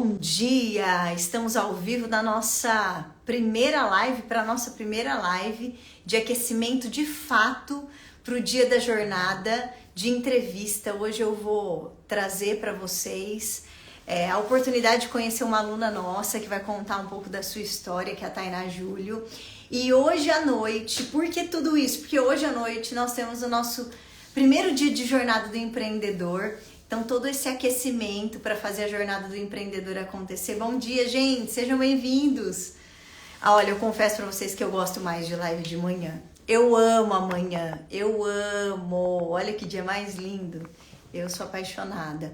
Bom dia! Estamos ao vivo na nossa primeira live, para a nossa primeira live de aquecimento de fato para o dia da jornada de entrevista. Hoje eu vou trazer para vocês a oportunidade de conhecer uma aluna nossa que vai contar um pouco da sua história, que é a Tainá Júlio. E hoje à noite, por que tudo isso? Porque hoje à noite nós temos o nosso primeiro dia de jornada do empreendedor. Então, todo esse aquecimento para fazer a jornada do empreendedor acontecer. Bom dia, gente! Sejam bem-vindos! Olha, eu confesso para vocês que eu gosto mais de live de manhã. Eu amo amanhã, eu amo! Olha que dia mais lindo! Eu sou apaixonada.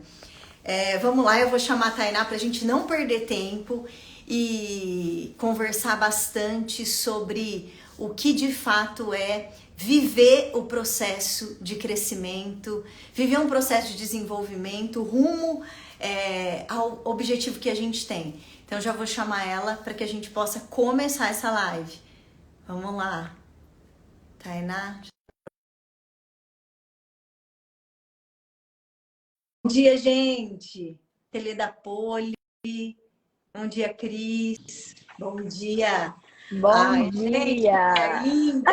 Vamos lá, eu vou chamar a Tainá para a gente não perder tempo e conversar bastante sobre o que de fato é viver o processo de crescimento, viver um processo de desenvolvimento rumo ao objetivo que a gente tem. Então já vou chamar ela para que a gente possa começar essa live. Vamos lá. Tainá. Bom dia, gente. Tele da Poli. Bom dia, Cris. Bom dia. Bom Gente, dia! linda.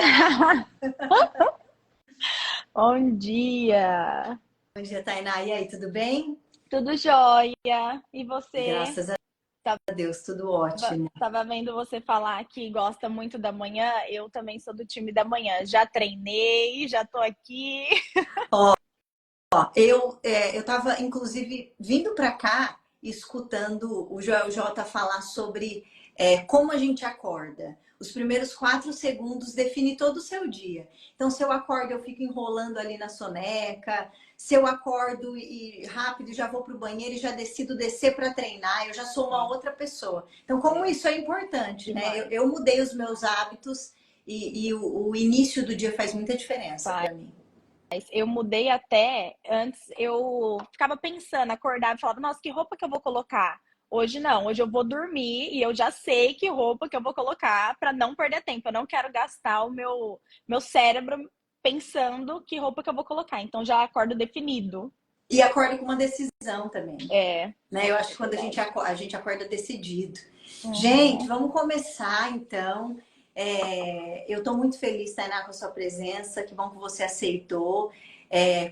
Bom dia! Bom dia, Tainá. E aí, tudo bem? Tudo jóia? E você? Graças a Deus, tudo ótimo. Tava vendo você falar que gosta muito da manhã. Eu também sou do time da manhã. Já treinei, já tô aqui. Ó, eu tava, inclusive, vindo para cá, escutando o Joel J falar sobre como a gente acorda. Os primeiros 4 segundos define todo o seu dia. Então, se eu acordo, eu fico enrolando ali na soneca. Se eu acordo e rápido já vou para o banheiro e já decido descer para treinar, eu já sou uma outra pessoa. Então, como isso é importante, né? Eu mudei os meus hábitos e o início do dia faz muita diferença para mim. Eu mudei até antes, eu ficava pensando, acordava e falava, nossa, que roupa que eu vou colocar? Hoje não, hoje eu vou dormir e eu já sei que roupa que eu vou colocar para não perder tempo. Eu não quero gastar o meu cérebro pensando que roupa que eu vou colocar. Então já acordo definido. E acorda com uma decisão também. Né? Eu acho que quando a gente acorda decidido. Uhum. Gente, vamos começar então. Eu estou muito feliz, Tainá, com a sua presença. Que bom que você aceitou.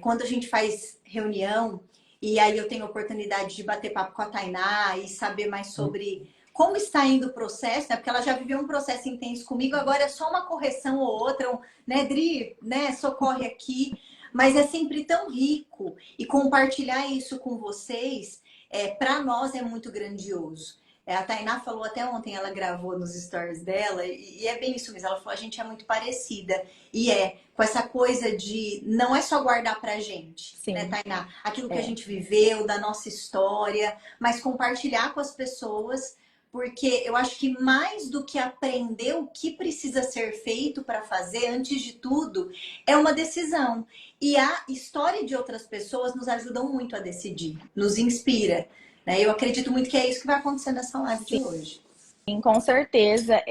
Quando a gente faz reunião, e aí eu tenho a oportunidade de bater papo com a Tainá e saber mais sobre como está indo o processo, né? Porque ela já viveu um processo intenso comigo, agora é só uma correção ou outra, né, Dri, né? Socorre aqui. Mas é sempre tão rico e compartilhar isso com vocês, para nós é muito grandioso. A Tainá falou até ontem, ela gravou nos stories dela, e é bem isso mesmo. Ela falou, a gente é muito parecida. E com essa coisa de não é só guardar pra gente, Sim. né, Tainá? Aquilo que a gente viveu, da nossa história, mas compartilhar com as pessoas, porque eu acho que mais do que aprender o que precisa ser feito para fazer, antes de tudo, é uma decisão. E a história de outras pessoas nos ajudam muito a decidir, nos inspira. Eu acredito muito que é isso que vai acontecer nessa live de hoje. Sim, com certeza.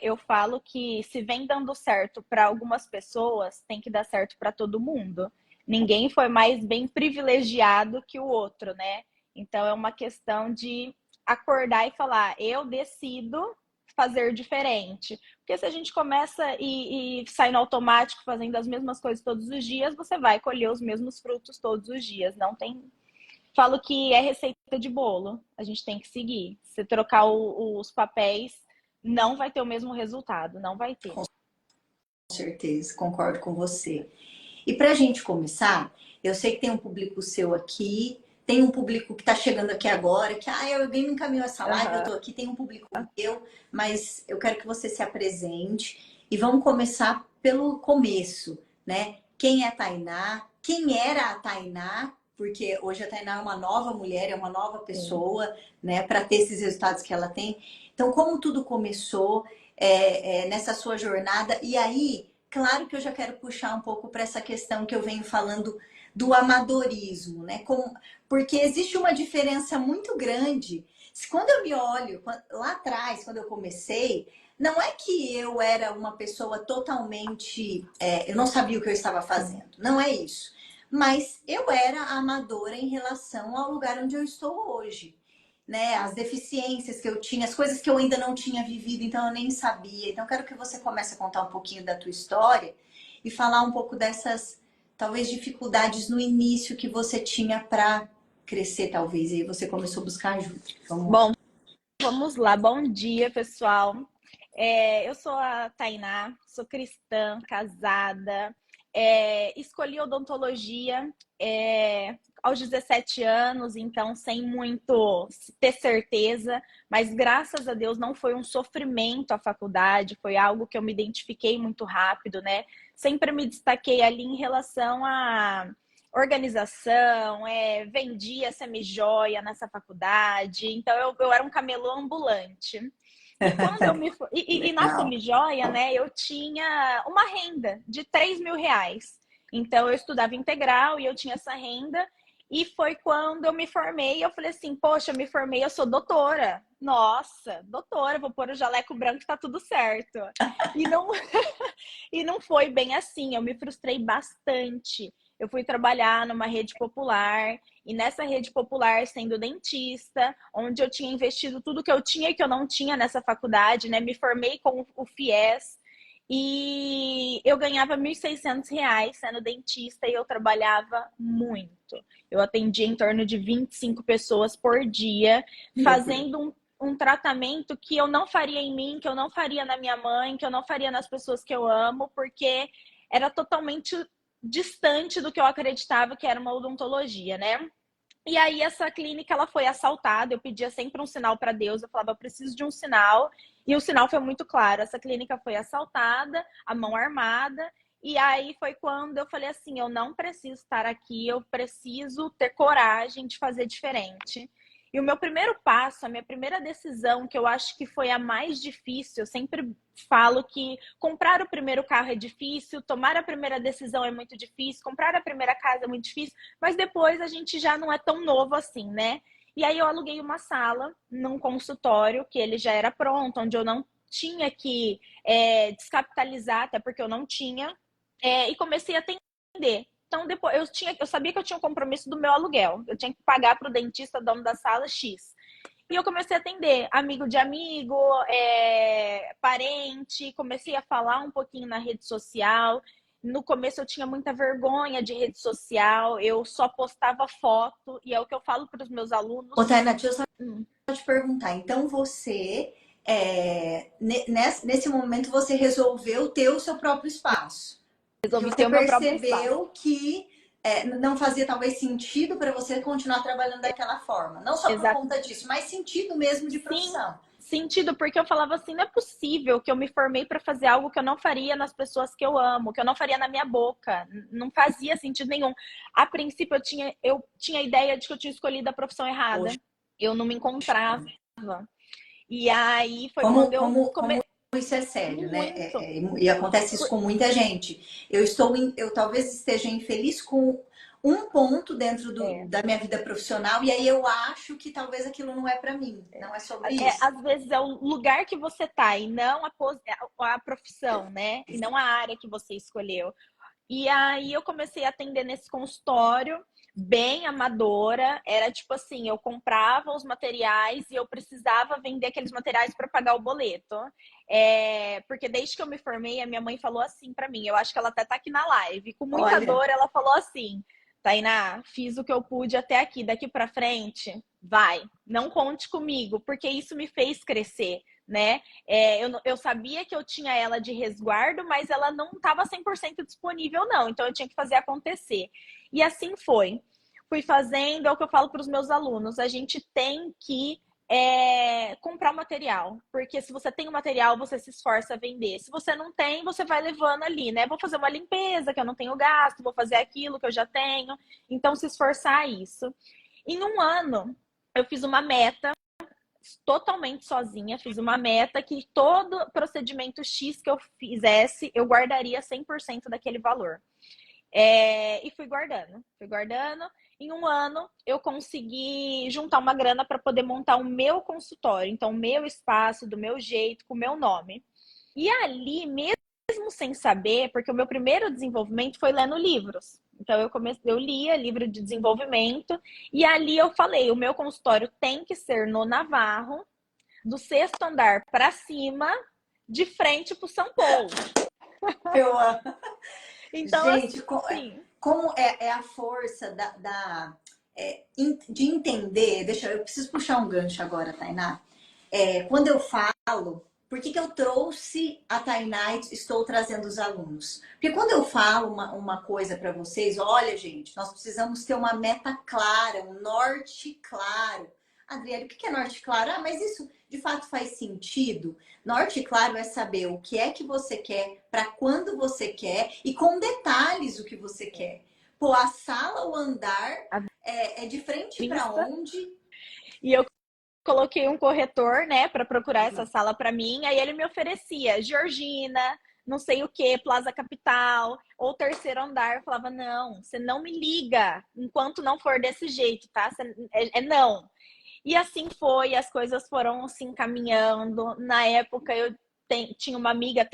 Eu falo que se vem dando certo para algumas pessoas, tem que dar certo para todo mundo. Ninguém foi mais bem privilegiado que o outro, né? Então é uma questão de acordar e falar, eu decido fazer diferente. Porque se a gente começa e sai no automático fazendo as mesmas coisas todos os dias, você vai colher os mesmos frutos todos os dias. Não tem... Falo que é receita de bolo, a gente tem que seguir. Se trocar os papéis, não vai ter o mesmo resultado, não vai ter. Com certeza, concordo com você. E para a gente começar, eu sei que tem um público seu aqui, tem um público que está chegando aqui agora, que alguém me encaminhou essa live, eu estou aqui, tem um público meu, mas eu quero que você se apresente e vamos começar pelo começo, né? Quem é a Tainá? Quem era a Tainá? Porque hoje a Tainá é uma nova mulher, é uma nova pessoa, né? Para ter esses resultados que ela tem. Então, como tudo começou nessa sua jornada? E aí, claro que eu já quero puxar um pouco para essa questão que eu venho falando do amadorismo, né? Porque existe uma diferença muito grande. Quando eu me olho lá atrás, quando eu comecei, não é que eu era uma pessoa totalmente... eu não sabia o que eu estava fazendo. Não é isso. Mas eu era amadora em relação ao lugar onde eu estou hoje. né, as deficiências que eu tinha, as coisas que eu ainda não tinha vivido, então eu nem sabia. Então eu quero que você comece a contar um pouquinho da tua história e falar um pouco dessas, talvez, dificuldades no início que você tinha para crescer, talvez, e aí você começou a buscar ajuda. Vamos lá. Bom, vamos lá. Bom dia, pessoal. Eu sou a Tainá, sou cristã, casada, escolhi odontologia aos 17 anos, então sem muito ter certeza, mas graças a Deus não foi um sofrimento a faculdade, foi algo que eu me identifiquei muito rápido, né? Sempre me destaquei ali em relação a organização, vendia semijoia nessa faculdade, então eu era um camelô ambulante. E quando eu me e na Legal. semijoia, né, eu tinha uma renda de 3.000 reais. Então eu estudava integral e eu tinha essa renda. E foi quando eu me formei, eu falei assim, poxa, eu me formei, eu sou doutora. Nossa, doutora, vou pôr o jaleco branco e tá tudo certo. E não, e não foi bem assim, eu me frustrei bastante. Eu fui trabalhar numa rede popular, e nessa rede popular, sendo dentista, onde eu tinha investido tudo que eu tinha e que eu não tinha nessa faculdade, né? Me formei com o FIES, e eu ganhava R$ 1.600 sendo dentista, e eu trabalhava muito. Eu atendia em torno de 25 pessoas por dia, Que loucura. fazendo um tratamento que eu não faria em mim, que eu não faria na minha mãe, que eu não faria nas pessoas que eu amo, porque era totalmente distante do que eu acreditava que era uma odontologia, né? E aí essa clínica ela foi assaltada, eu pedia sempre um sinal para Deus, eu falava, eu preciso de um sinal, e o sinal foi muito claro, essa clínica foi assaltada, a mão armada, e aí foi quando eu falei assim, eu não preciso estar aqui, eu preciso ter coragem de fazer diferente. E o meu primeiro passo, a minha primeira decisão, que eu acho que foi a mais difícil, eu sempre falo que comprar o primeiro carro é difícil, tomar a primeira decisão é muito difícil, comprar a primeira casa é muito difícil, mas depois a gente já não é tão novo assim, né? E aí eu aluguei uma sala num consultório que ele já era pronto, onde eu não tinha que descapitalizar, até porque eu não tinha, e comecei a atender. Então, depois eu sabia que eu tinha um compromisso do meu aluguel. Eu tinha que pagar para o dentista, dono da sala, X. E eu comecei a atender amigo de amigo, parente, comecei a falar um pouquinho na rede social. No começo eu tinha muita vergonha de rede social, eu só postava foto, e é o que eu falo para os meus Ô, alunos. Tainá, deixa eu só te perguntar. Então, você, nesse momento, você resolveu ter o seu próprio espaço. Porque Resolvi você ter o meu próprio espaço. percebeu que não fazia talvez sentido para você continuar trabalhando daquela forma. Não só por Exato. conta disso, mas sentido mesmo de Sim, profissão. sentido, porque eu falava assim, não é possível que eu me formei para fazer algo que eu não faria nas pessoas que eu amo, que eu não faria na minha boca. Não fazia sentido nenhum. A princípio, eu tinha a ideia de que eu tinha escolhido a profissão errada. Poxa, Eu não me encontrava. E aí foi como, quando eu como, como comecei isso é sério, né? muito. E acontece isso com muita gente. Eu talvez esteja infeliz com um ponto dentro É, da minha vida profissional, e aí eu acho que talvez aquilo não é para mim. Não é sobre isso? às vezes é o lugar que você tá e não a profissão, né? E não a área que você escolheu. E aí eu comecei a atender nesse consultório, bem amadora. Era tipo assim, eu comprava os materiais e eu precisava vender aqueles materiais para pagar o boleto. Porque desde que eu me formei, a minha mãe falou assim para mim, eu acho que ela até tá aqui na live, com muita Olha, dor, ela falou assim, Tainá, fiz o que eu pude até aqui, daqui para frente, vai, não conte comigo, porque isso me fez crescer, né? Eu sabia que eu tinha ela de resguardo, mas ela não estava 100% disponível, não. Então, eu tinha que fazer acontecer. E assim foi. Fui fazendo, é o que eu falo para os meus alunos. A gente tem que comprar o material. Porque se você tem o material, você se esforça a vender. Se você não tem, você vai levando ali, né? Vou fazer uma limpeza, que eu não tenho gasto. Vou fazer aquilo que eu já tenho. Então, se esforçar a isso. Em um ano, eu fiz uma meta totalmente sozinha, fiz uma meta que todo procedimento X que eu fizesse, eu guardaria 100% daquele valor. E fui guardando, fui guardando. Em um ano, eu consegui juntar uma grana para poder montar o meu consultório. Então, o meu espaço, do meu jeito, com o meu nome. E ali, mesmo sem saber, porque o meu primeiro desenvolvimento foi lendo livros. Então eu lia livro de desenvolvimento e ali eu falei, o meu consultório tem que ser no Navarro, do sexto andar para cima, de frente para o São Paulo. Eu amo. Então, Gente, assim, como é a força de entender. Eu preciso puxar um gancho agora, Tainá. Quando eu falo, por que eu trouxe a Tainá e estou trazendo os alunos? Porque quando eu falo uma coisa para vocês, olha, gente, nós precisamos ter uma meta clara, um norte claro. Adriele, o que é norte claro? Ah, mas isso de fato faz sentido? Norte claro é saber o que é que você quer, para quando você quer e com detalhes o que você quer. Pô, a sala, o andar a é de frente para vista. onde? E eu coloquei um corretor, né, para procurar essa sala para mim. Aí ele me oferecia Georgina, não sei o que, Plaza Capital, ou terceiro andar. Eu falava, não, você não me liga enquanto não for desse jeito, tá? Não. E assim foi, as coisas foram se encaminhando. Na época eu tenho uma amiga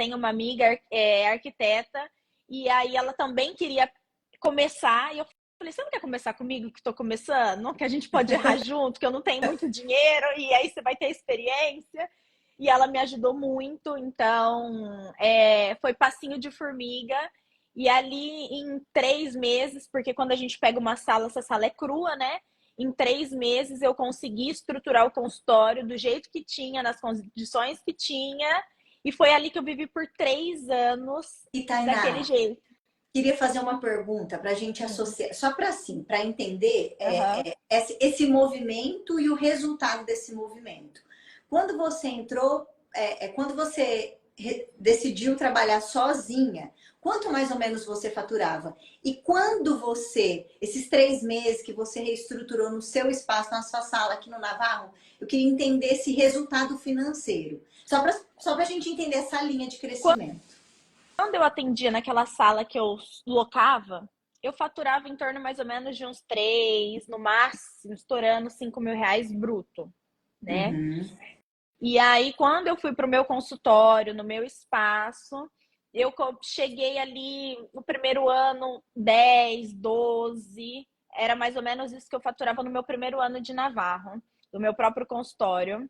arquiteta, e aí ela também queria começar, e eu falei, você não quer começar comigo que estou começando? Que a gente pode errar junto, que eu não tenho muito dinheiro, e aí você vai ter experiência. E ela me ajudou muito, então foi passinho de formiga. E ali em 3 meses, porque quando a gente pega uma sala, essa sala é crua, né? Em 3 meses eu consegui estruturar o consultório do jeito que tinha, nas condições que tinha. E foi ali que eu vivi por 3 anos E daquele Tainá, jeito. queria fazer uma pergunta para a gente associar, só para assim, para entender Aham. esse movimento e o resultado desse movimento. Quando você entrou, quando você decidiu trabalhar sozinha, quanto mais ou menos você faturava? E quando esses 3 meses que você reestruturou no seu espaço, na sua sala aqui no Navarro, eu queria entender esse resultado financeiro. Só para a gente entender essa linha de crescimento. Quando eu atendia naquela sala que eu locava, eu faturava em torno mais ou menos de uns 3, no máximo, estourando 5.000 reais bruto, né? Uhum. E aí, quando eu fui para o meu consultório, no meu espaço, eu cheguei ali no primeiro ano 10, 12, era mais ou menos isso que eu faturava no meu primeiro ano de Navarro, do meu próprio consultório.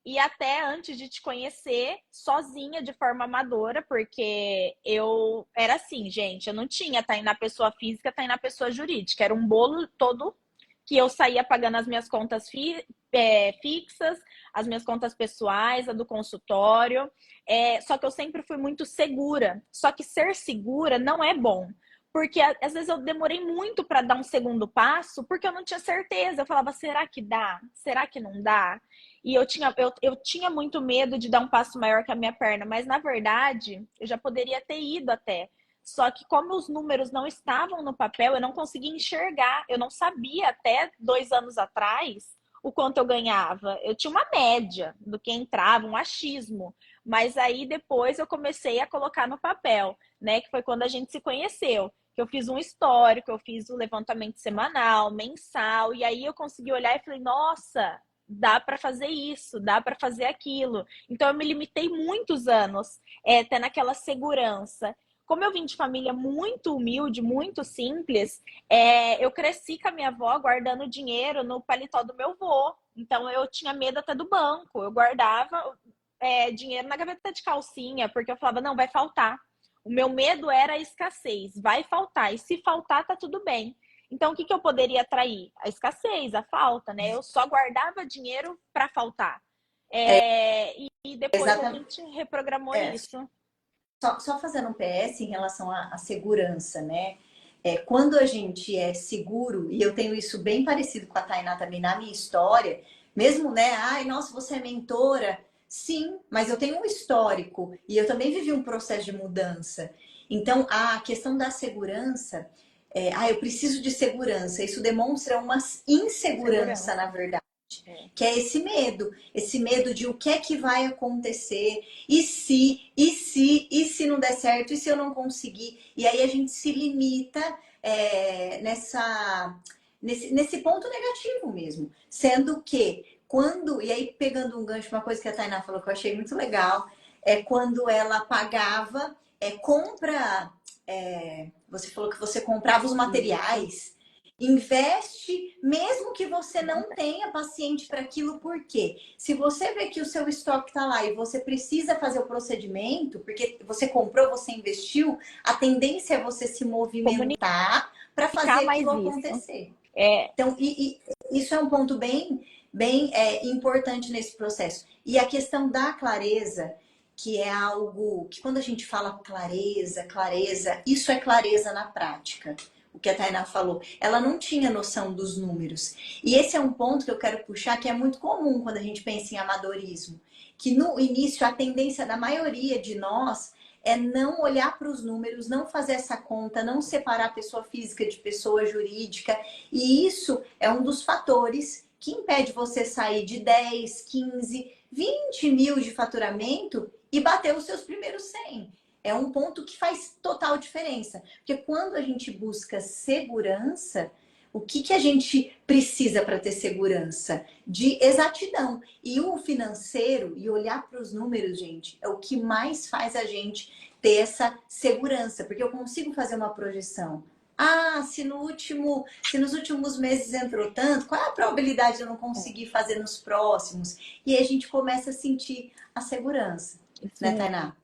E até antes de te conhecer, sozinha, de forma amadora, porque eu era assim, gente, eu não tinha Tainá pessoa física, Tainá pessoa jurídica, era um bolo todo que eu saía pagando as minhas contas fixas, as minhas contas pessoais, a do consultório, só que eu sempre fui muito segura, só que ser segura não é bom, porque às vezes eu demorei muito para dar um segundo passo, porque eu não tinha certeza. Eu falava, será que dá? Será que não dá? E eu tinha muito medo de dar um passo maior que a minha perna, mas na verdade eu já poderia ter ido até. Só que como os números não estavam no papel, eu não conseguia enxergar. Eu não sabia até 2 anos atrás o quanto eu ganhava. Eu tinha uma média do que entrava, um achismo. Mas aí depois eu comecei a colocar no papel, né? Que foi quando a gente se conheceu, que eu fiz um histórico, eu fiz o levantamento semanal, mensal, e aí eu consegui olhar e falei, nossa, dá para fazer isso, dá para fazer aquilo. Então eu me limitei muitos anos, até naquela segurança. Como eu vim de família muito humilde, muito simples, eu cresci com a minha avó guardando dinheiro no paletó do meu avô. Então eu tinha medo até do banco. Eu guardava dinheiro na gaveta de calcinha, porque eu falava, não, vai faltar. O meu medo era a escassez, vai faltar. E se faltar, tá tudo bem. Então, o que eu poderia atrair? A escassez, a falta, né? Eu só guardava dinheiro para faltar. E depois a Exatamente. gente reprogramou É, isso. só fazendo um PS em relação à segurança, né? Quando a gente é seguro, e eu tenho isso bem parecido com a Tainá também na minha história, mesmo, né? Ai, nossa, você é mentora. Sim, mas eu tenho um histórico e eu também vivi um processo de mudança. Então, a questão da segurança, eu preciso de segurança, isso demonstra uma insegurança, na Segurança. verdade. É. Que é esse medo de o que é que vai acontecer, e se não der certo, e se eu não conseguir? E aí a gente se limita nesse ponto negativo mesmo. Sendo que e aí pegando um gancho, uma coisa que a Tainá falou que eu achei muito legal, é quando ela pagava compra, você falou que você comprava os materiais, investe, mesmo que você não tenha paciente para aquilo, porque se você vê que o seu estoque está lá e você precisa fazer o procedimento, porque você comprou, você investiu, a tendência é você se movimentar para fazer mais aquilo isso. acontecer. Então, isso é um ponto bem importante nesse processo. E a questão da clareza, que é algo que quando a gente fala clareza, isso é clareza na prática. O que a Tainá falou, ela não tinha noção dos números. E esse é um ponto que eu quero puxar, que é muito comum quando a gente pensa em amadorismo. Que no início, a tendência da maioria de nós é não olhar para os números, não fazer essa conta, não separar pessoa física de pessoa jurídica. E isso é um dos fatores que impede você sair de 10, 15, 20 mil de faturamento e bater os seus primeiros 100. É um ponto que faz total diferença. Porque quando a gente busca segurança, o que a gente precisa para ter segurança? De exatidão. E o financeiro, e olhar para os números, gente, é o que mais faz a gente ter essa segurança. Porque eu consigo fazer uma projeção. Se nos últimos meses entrou tanto, qual é a probabilidade de eu não conseguir fazer nos próximos? E aí a gente começa a sentir a segurança. Né, Tainá?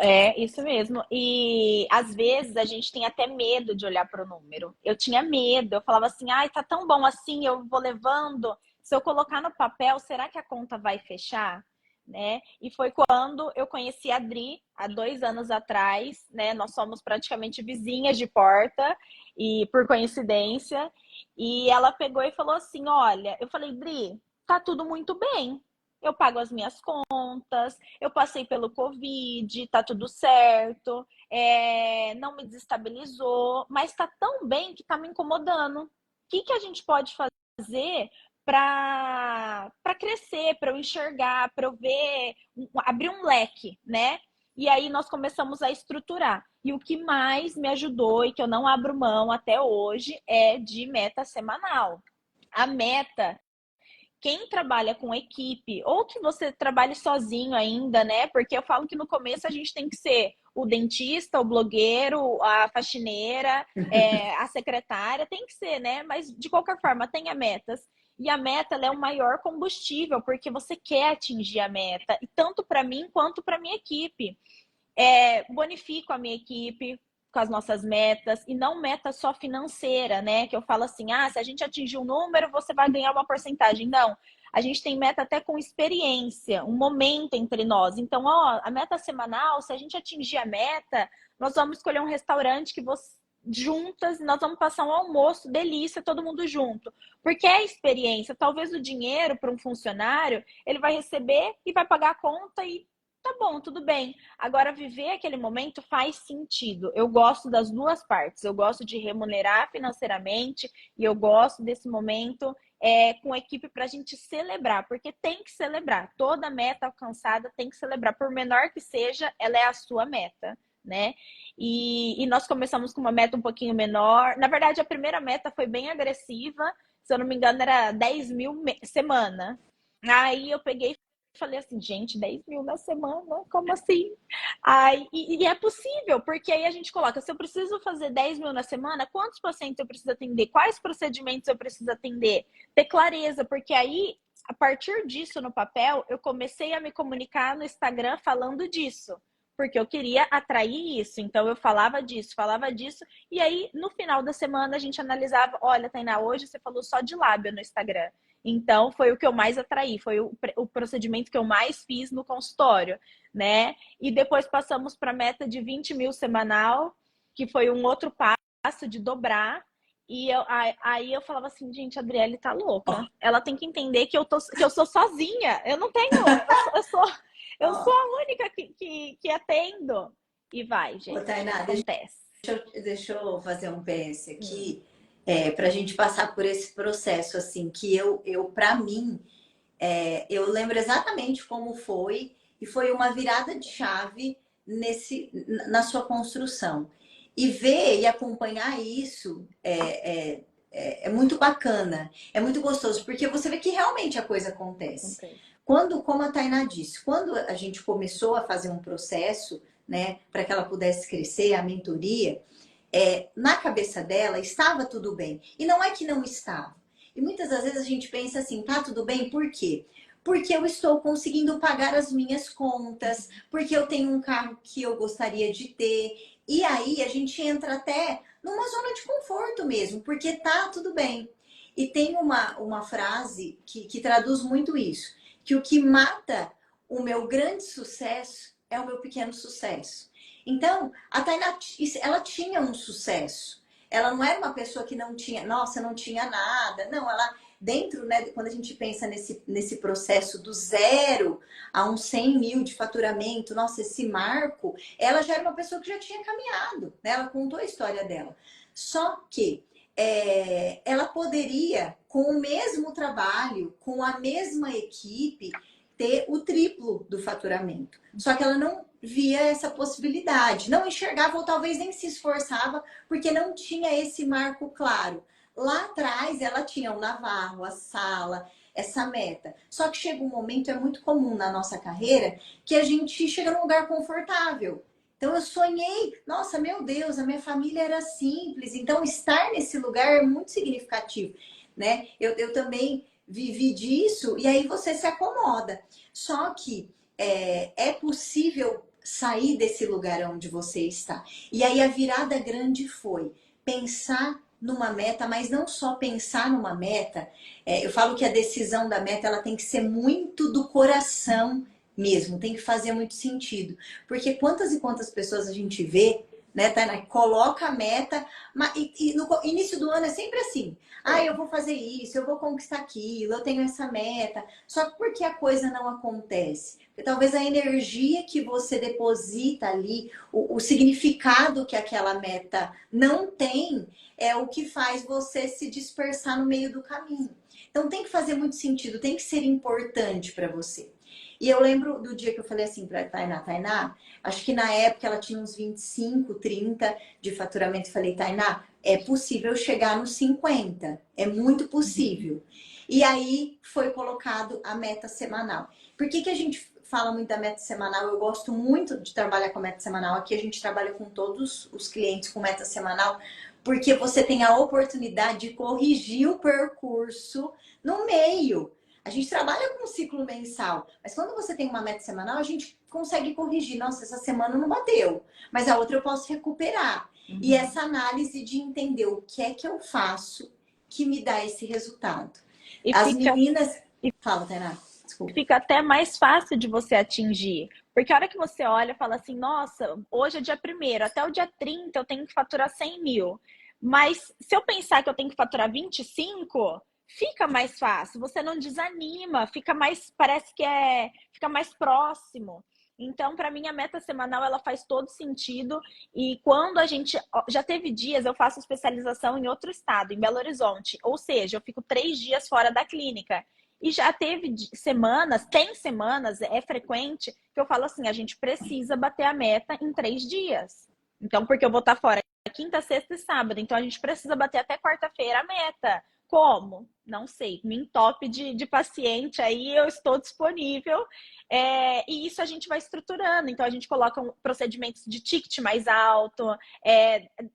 É isso mesmo. E às vezes a gente tem até medo de olhar para o número. Eu tinha medo, eu falava assim, ai, tá tão bom assim, eu vou levando. Se eu colocar no papel, será que a conta vai fechar? Né? E foi quando eu conheci a Dri, há 2 anos atrás, né? Nós somos praticamente vizinhas de porta, e por coincidência, e ela pegou e falou assim: olha, eu falei, Dri, tá tudo muito bem. Eu pago as minhas contas, eu passei pelo Covid, tá tudo certo, não me desestabilizou, mas tá tão bem que tá me incomodando. O que a gente pode fazer para crescer, para eu enxergar, para eu ver, abrir um leque, né? E aí nós começamos a estruturar. E o que mais me ajudou e que eu não abro mão até hoje é de meta semanal. A meta, quem trabalha com equipe, ou que você trabalhe sozinho ainda, né? Porque eu falo que no começo a gente tem que ser o dentista, o blogueiro, a faxineira, a secretária, tem que ser, né? Mas de qualquer forma, tenha metas. E a meta, ela é o maior combustível, porque você quer atingir a meta, e tanto para mim quanto para minha equipe. Bonifico a minha equipe com as nossas metas, e não meta só financeira, né? Que eu falo assim, se a gente atingir um número, você vai ganhar uma porcentagem. Não, a gente tem meta até com experiência, um momento entre nós. Então, a meta semanal, se a gente atingir a meta, nós vamos escolher um restaurante que você juntas, nós vamos passar um almoço, delícia, todo mundo junto. Porque é experiência. Talvez o dinheiro para um funcionário, ele vai receber e vai pagar a conta e tá bom, tudo bem. Agora, viver aquele momento faz sentido. Eu gosto das duas partes. Eu gosto de remunerar financeiramente e eu gosto desse momento com a equipe para a gente celebrar, porque tem que celebrar. Toda meta alcançada tem que celebrar. Por menor que seja, ela é a sua meta, né? E nós começamos com uma meta um pouquinho menor. Na verdade, a primeira meta foi bem agressiva. Se eu não me engano, era 10 mil semana. Aí eu peguei e falei assim, gente, 10 mil na semana? Como assim? E é possível, porque aí a gente coloca, se eu preciso fazer 10 mil na semana, quantos pacientes eu preciso atender? Quais procedimentos eu preciso atender? Ter clareza, porque aí, a partir disso no papel, eu comecei a me comunicar no Instagram falando disso. Porque eu queria atrair isso. Então, eu falava disso. E aí, no final da semana, a gente analisava, olha, Tainá, hoje você falou só de lábio no Instagram. Então, foi o que eu mais atraí, foi o procedimento que eu mais fiz no consultório, né? E depois passamos para a meta de 20 mil semanal, que foi um outro passo de dobrar. E aí eu falava assim, gente, a Adriele tá louca. Ela tem que entender que eu sou sozinha. Eu não tenho, eu sou a única que atendo. E vai, gente. Ô, Tainá, acontece. Deixa eu fazer um PS aqui. Para a gente passar por esse processo, assim, que para mim, eu lembro exatamente como foi, e foi uma virada de chave na sua construção. E ver e acompanhar isso é muito bacana, é muito gostoso, porque você vê que realmente a coisa acontece. Como a Tainá disse, quando a gente começou a fazer um processo, né, para que ela pudesse crescer, a mentoria, na cabeça dela estava tudo bem. E não é que não estava. E muitas das vezes a gente pensa assim, tá tudo bem, por quê? Porque eu estou conseguindo pagar as minhas contas, porque eu tenho um carro que eu gostaria de ter. E aí a gente entra até numa zona de conforto mesmo, porque tá tudo bem. E tem uma frase que traduz muito isso, que o que mata o meu grande sucesso é o meu pequeno sucesso. Então, a Tainá, ela tinha um sucesso. Ela não era uma pessoa que não tinha, nossa, não tinha nada. Não, ela, dentro, né, quando a gente pensa nesse processo do 0 a uns 100 mil de faturamento, nossa, esse marco, ela já era uma pessoa que já tinha caminhado, né? Ela contou a história dela. Só que ela poderia, com o mesmo trabalho, com a mesma equipe, ter o triplo do faturamento. Só que ela não via essa possibilidade, não enxergava ou talvez nem se esforçava porque não tinha esse marco claro. Lá atrás ela tinha o Navarro, a Sala, essa meta. Só que chega um momento, é muito comum na nossa carreira, que a gente chega num lugar confortável. Então eu sonhei, nossa, meu Deus, a minha família era simples. Então estar nesse lugar é muito significativo, né? Eu também vivi disso e aí você se acomoda. Só que é possível sair desse lugar onde você está. E aí a virada grande foi pensar numa meta, mas não só pensar numa meta. Eu falo que a decisão da meta ela tem que ser muito do coração mesmo, tem que fazer muito sentido. Porque quantas e quantas pessoas a gente vê, né, Tainá, coloca a meta, e no início do ano é sempre assim. Ah, eu vou fazer isso, eu vou conquistar aquilo, eu tenho essa meta. Só que por que a coisa não acontece? Porque talvez a energia que você deposita ali, o significado que aquela meta não tem, é o que faz você se dispersar no meio do caminho. Então tem que fazer muito sentido, tem que ser importante para você. E eu lembro do dia que eu falei assim para Tainá, acho que na época ela tinha uns 25, 30 de faturamento. Eu falei, Tainá, é possível chegar nos 50, é muito possível. E aí foi colocado a meta semanal. Por que a gente fala muito da meta semanal? Eu gosto muito de trabalhar com a meta semanal. Aqui a gente trabalha com todos os clientes com meta semanal, porque você tem a oportunidade de corrigir o percurso no meio. A gente trabalha com um ciclo mensal, mas quando você tem uma meta semanal, a gente consegue corrigir. Nossa, essa semana não bateu, mas a outra eu posso recuperar. Uhum. E essa análise de entender o que é que eu faço que me dá esse resultado. As meninas... Fala, Tainá. Desculpa. Fica até mais fácil de você atingir. Porque a hora que você olha e fala assim, nossa, hoje é dia 1º, até o dia 30 eu tenho que faturar 100 mil. Mas se eu pensar que eu tenho que faturar 25... fica mais fácil, você não desanima, fica mais, parece que fica mais próximo. Então, para mim, a meta semanal, ela faz todo sentido. E quando a gente... Já teve dias, eu faço especialização em outro estado, em Belo Horizonte. Ou seja, eu fico 3 dias fora da clínica. E já teve semanas, tem semanas, é frequente, que eu falo assim, a gente precisa bater a meta em 3 dias. Então, porque eu vou estar fora quinta, sexta e sábado. Então, a gente precisa bater até quarta-feira a meta. Como? Não sei. Me entope de paciente, aí eu estou disponível. E isso a gente vai estruturando. Então, a gente coloca procedimentos de ticket mais alto,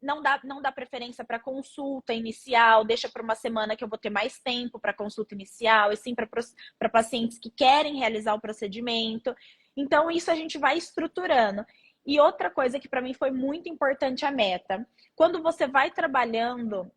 não dá preferência para consulta inicial, deixa para uma semana que eu vou ter mais tempo para consulta inicial, e sim para pacientes que querem realizar o procedimento. Então, isso a gente vai estruturando. E outra coisa que para mim foi muito importante a meta. Quando você vai trabalhando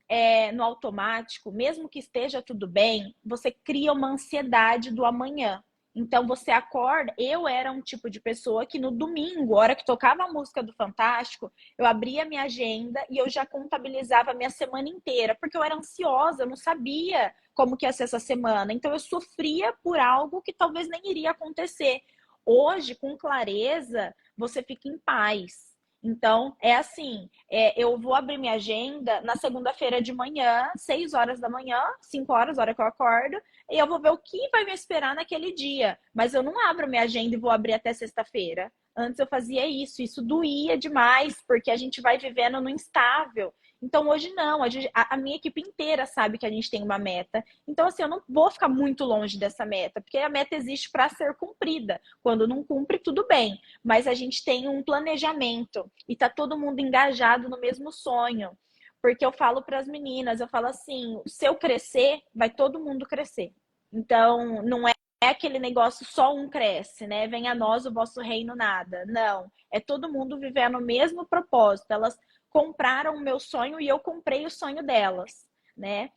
no automático, mesmo que esteja tudo bem, você cria uma ansiedade do amanhã. Então você acorda, eu era um tipo de pessoa que no domingo, a hora que tocava a música do Fantástico, eu abria minha agenda e eu já contabilizava a minha semana inteira, porque eu era ansiosa, eu não sabia como que ia ser essa semana. Então eu sofria por algo que talvez nem iria acontecer. Hoje, com clareza, você fica em paz. Então, é assim, eu vou abrir minha agenda na segunda-feira de manhã, 6 horas da manhã, 5 horas, hora que eu acordo, e eu vou ver o que vai me esperar naquele dia. Mas eu não abro minha agenda e vou abrir até sexta-feira. Antes eu fazia isso doía demais, porque a gente vai vivendo no instável. Então hoje não, a minha equipe inteira sabe que a gente tem uma meta. Então assim, eu não vou ficar muito longe dessa meta, porque a meta existe para ser cumprida. Quando não cumpre, tudo bem, mas a gente tem um planejamento e tá todo mundo engajado no mesmo sonho. Porque eu falo para as meninas, eu falo assim, se eu crescer, vai todo mundo crescer. Então, não é aquele negócio só um cresce, né? Venha a nós o vosso reino nada. Não, é todo mundo vivendo o mesmo propósito. Elas compraram o meu sonho e eu comprei o sonho delas, né?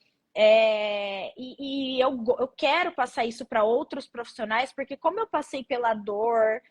Eu quero passar isso para outros profissionais, porque como eu passei pela dor,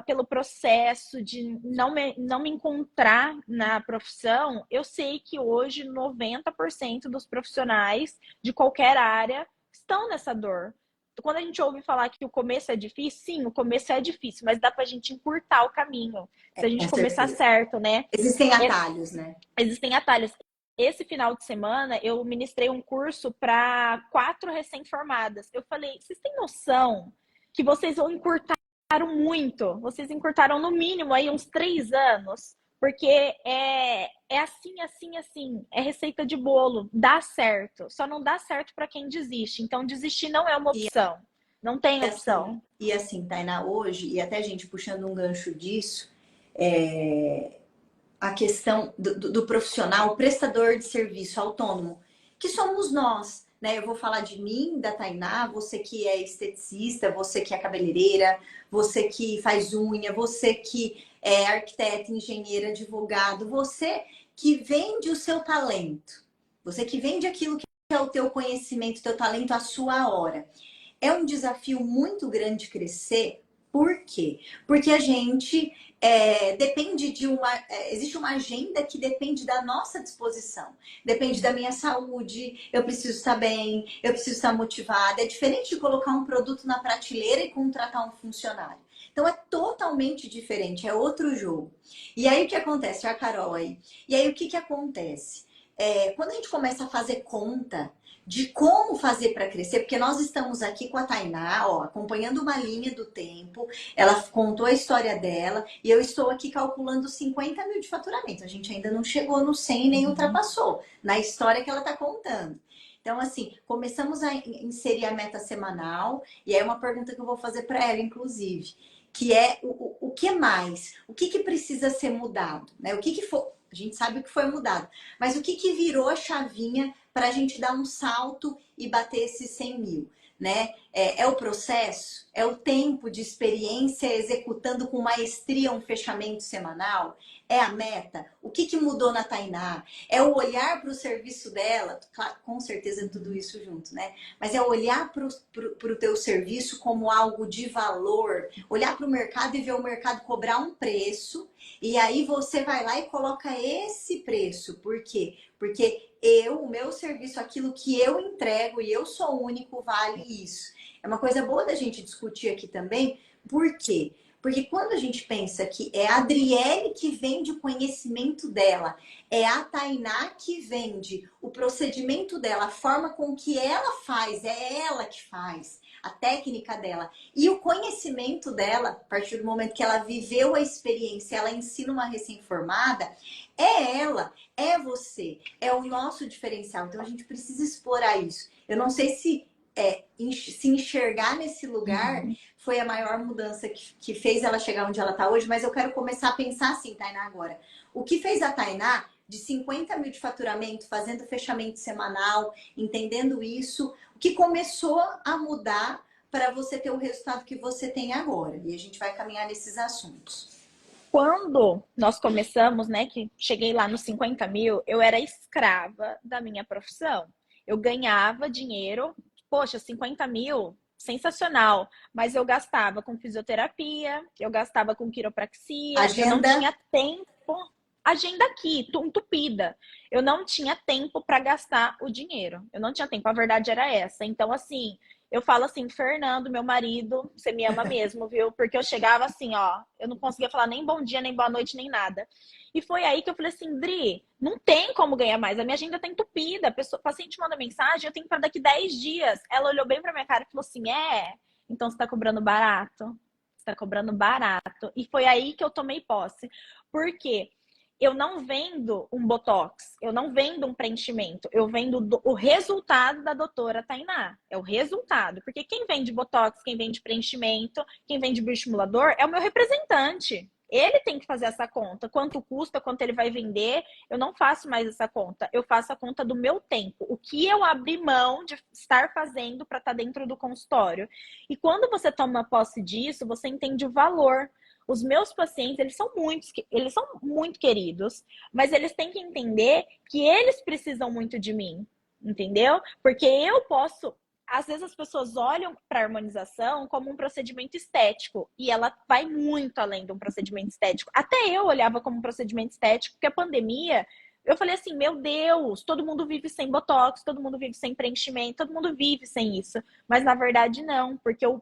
pelo processo de não me encontrar na profissão, eu sei que hoje 90% dos profissionais de qualquer área estão nessa dor. Quando a gente ouve falar que o começo é difícil, sim, o começo é difícil, mas dá pra gente encurtar o caminho. Se a Com gente começar certeza. certo, né? Existem atalhos, né? Existem atalhos. Esse final de semana, eu ministrei um curso para 4 recém-formadas. Eu falei, vocês têm noção que vocês vão encurtaram muito? Vocês encurtaram no mínimo aí uns 3 anos. Porque é assim, assim, assim. É receita de bolo. Dá certo. Só não dá certo para quem desiste. Então, desistir não é uma E, opção. Não tem assim, opção. Tainá, hoje, e até a gente puxando um gancho disso, é, a questão do profissional, prestador de serviço autônomo, que somos nós, né? Eu vou falar de mim, da Tainá, você que é esteticista, você que é cabeleireira, você que faz unha, você que é arquiteta, engenheira, advogado, você que vende o seu talento, você que vende aquilo que é o teu conhecimento, teu talento, a sua hora. É um desafio muito grande crescer. Por quê? Porque a gente depende de uma. Existe uma agenda que depende da nossa disposição. Depende da minha saúde, eu preciso estar bem, eu preciso estar motivada. É diferente de colocar um produto na prateleira e contratar um funcionário. Então é totalmente diferente, é outro jogo. E aí o que acontece? A Carol aí. E aí o que acontece? Quando a gente começa a fazer conta de como fazer para crescer, porque nós estamos aqui com a Tainá, ó, acompanhando uma linha do tempo, ela contou a história dela e eu estou aqui calculando 50 mil de faturamento. A gente ainda não chegou no 100 nem ultrapassou na história que ela está contando. Então, assim, começamos a inserir a meta semanal e aí uma pergunta que eu vou fazer para ela, inclusive, que é o que mais? O que precisa ser mudado? Né? O que for... A gente sabe o que foi mudado, mas o que virou a chavinha para a gente dar um salto e bater esses 100 mil, né? É o processo, é o tempo de experiência executando com maestria um fechamento semanal, é a meta. O que mudou na Tainá? É o olhar para o serviço dela, claro, com certeza tudo isso junto, né? Mas é olhar para o teu serviço como algo de valor, olhar para o mercado e ver o mercado cobrar um preço, e aí você vai lá e coloca esse preço. Por quê? Porque o meu serviço, aquilo que eu entrego e eu sou único, vale isso. É uma coisa boa da gente discutir aqui também. Por quê? Porque quando a gente pensa que é a Adriele que vende o conhecimento dela, é a Tainá que vende o procedimento dela, a forma com que ela faz, é ela que faz, a técnica dela. E o conhecimento dela, a partir do momento que ela viveu a experiência, ela ensina uma recém-formada, é ela, é você, é o nosso diferencial. Então a gente precisa explorar isso. Eu não sei se se enxergar nesse lugar foi a maior mudança que fez ela chegar onde ela está hoje, mas eu quero começar a pensar assim, Tainá, agora. O que fez a Tainá de 50 mil de faturamento, fazendo fechamento semanal, entendendo isso, o que começou a mudar para você ter o resultado que você tem agora? E a gente vai caminhar nesses assuntos. Quando nós começamos, né, que cheguei lá nos 50 mil, eu era escrava da minha profissão. Eu ganhava dinheiro, poxa, 50 mil, sensacional, mas eu gastava com fisioterapia, eu gastava com quiropraxia, eu não Agenda. tinha tempo, agenda aqui, entupida. Eu não tinha tempo para gastar o dinheiro. Eu não tinha tempo, a verdade era essa. Então, assim, eu falo assim, Fernando, meu marido, você me ama mesmo, viu? Porque eu chegava assim, ó, eu não conseguia falar nem bom dia, nem boa noite, nem nada. E foi aí que eu falei assim, Dri, não tem como ganhar mais, a minha agenda tá entupida, o paciente manda mensagem, eu tenho para daqui 10 dias. Ela olhou bem pra minha cara e falou assim, então você tá cobrando barato? Você tá cobrando barato. E foi aí que eu tomei posse. Por quê? eu não vendo um botox, eu não vendo um preenchimento, eu vendo o resultado da doutora Tainá. É o resultado. Porque quem vende botox, quem vende preenchimento, quem vende bioestimulador é o meu representante. Ele tem que fazer essa conta. Quanto custa, quanto ele vai vender. Eu não faço mais essa conta. Eu faço a conta do meu tempo. O que eu abri mão de estar fazendo para estar dentro do consultório. E quando você toma posse disso, você entende o valor. Os meus pacientes, eles são muito queridos, mas eles têm que entender que eles precisam muito de mim, entendeu? Porque eu posso... Às vezes as pessoas olham para a harmonização como um procedimento estético, e ela vai muito além de um procedimento estético. Até eu olhava como um procedimento estético, porque a pandemia... Eu falei assim, meu Deus, todo mundo vive sem botox, todo mundo vive sem preenchimento, todo mundo vive sem isso. Mas na verdade não, porque o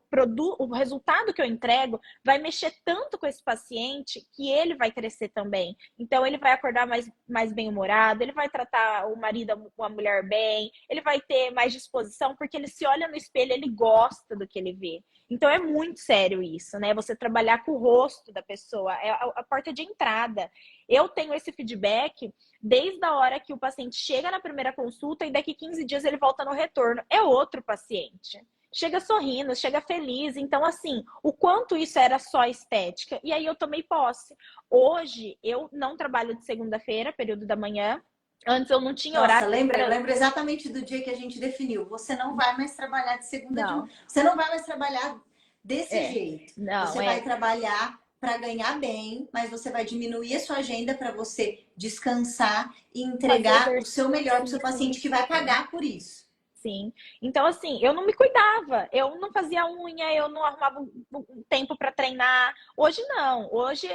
resultado que eu entrego vai mexer tanto com esse paciente que ele vai crescer também. Então ele vai acordar mais bem-humorado, ele vai tratar o marido ou a mulher bem, ele vai ter mais disposição, porque ele se olha no espelho, ele gosta do que ele vê. Então é muito sério isso, né? Você trabalhar com o rosto da pessoa, é a porta de entrada. Eu tenho esse feedback desde a hora que o paciente chega na primeira consulta e daqui 15 dias ele volta no retorno. É outro paciente. Chega sorrindo, chega feliz. Então, assim, o quanto isso era só estética. E aí eu tomei posse. Hoje, eu não trabalho de segunda-feira, período da manhã. Antes eu não tinha Nossa, horário. eu lembro exatamente do dia que a gente definiu. Você não vai mais trabalhar de segunda de Não. Você não vai mais trabalhar desse jeito. Não, Você vai trabalhar para ganhar bem, mas você vai diminuir a sua agenda para você descansar e entregar o seu melhor para o seu paciente que vai pagar por isso. Sim. Então, assim, eu não me cuidava, eu não fazia unha, eu não arrumava um tempo para treinar. Hoje não. Hoje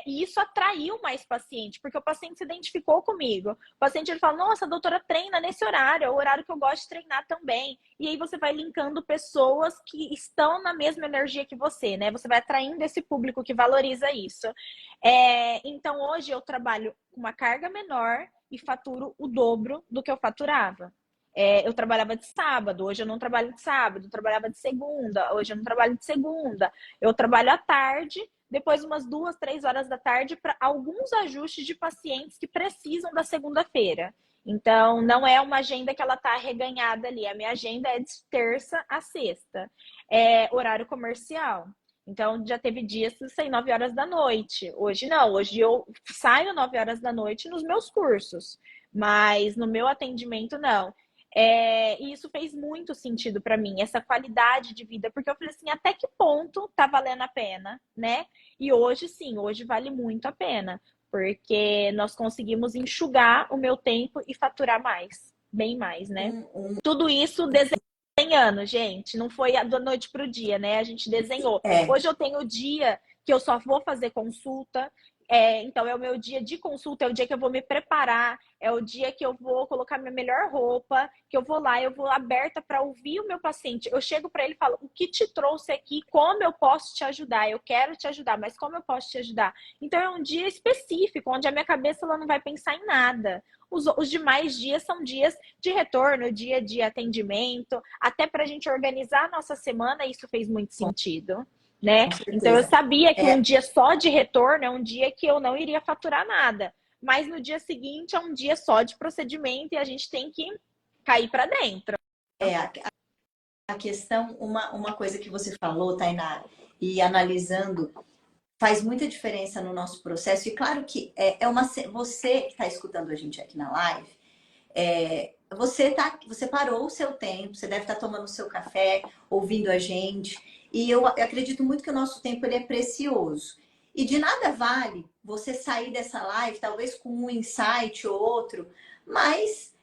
isso atraiu mais paciente, porque o paciente se identificou comigo. O paciente ele fala: nossa, a doutora treina nesse horário, é o horário que eu gosto de treinar também. E aí você vai linkando pessoas que estão na mesma energia que você, né? Você vai atraindo esse público que valoriza isso. Então, hoje eu trabalho com uma carga menor e faturo o dobro do que eu faturava. Eu trabalhava de sábado, hoje eu não trabalho de sábado, eu trabalhava de segunda, hoje eu não trabalho de segunda. Eu trabalho à tarde, depois umas 2, 3 horas da tarde, para alguns ajustes de pacientes que precisam da segunda-feira. Então, não é uma agenda que ela está arreganhada ali. A minha agenda é de terça a sexta. Horário comercial. Então, já teve dias que eu saí 9 horas da noite. Hoje não, hoje eu saio 9 horas da noite nos meus cursos. Mas no meu atendimento, não. E isso fez muito sentido para mim, essa qualidade de vida, porque eu falei assim, até que ponto tá valendo a pena, né? E hoje sim, hoje vale muito a pena, porque nós conseguimos enxugar o meu tempo e faturar mais, bem mais, né? Tudo isso desenhando, gente, não foi da noite pro dia, né? A gente desenhou. Hoje eu tenho o dia que eu só vou fazer consulta. Então é o meu dia de consulta, é o dia que eu vou me preparar, é o dia que eu vou colocar minha melhor roupa, que eu vou lá, eu vou aberta para ouvir o meu paciente. Eu chego para ele e falo: o que te trouxe aqui? Como eu posso te ajudar? Eu quero te ajudar, mas como eu posso te ajudar? Então é um dia específico, onde a minha cabeça ela não vai pensar em nada. Os demais dias são dias de retorno, dia de atendimento, até para a gente organizar a nossa semana, isso fez muito sentido. Né? Então eu sabia que um dia só de retorno é um dia que eu não iria faturar nada, mas no dia seguinte é um dia só de procedimento e a gente tem que cair para dentro. A questão, uma coisa que você falou, Tainá, e analisando, faz muita diferença no nosso processo. E claro que você que está escutando a gente aqui na live, você parou o seu tempo, você deve estar tomando o seu café, ouvindo a gente. E eu acredito muito que o nosso tempo ele é precioso. E de nada vale você sair dessa live, talvez com um insight ou outro, mas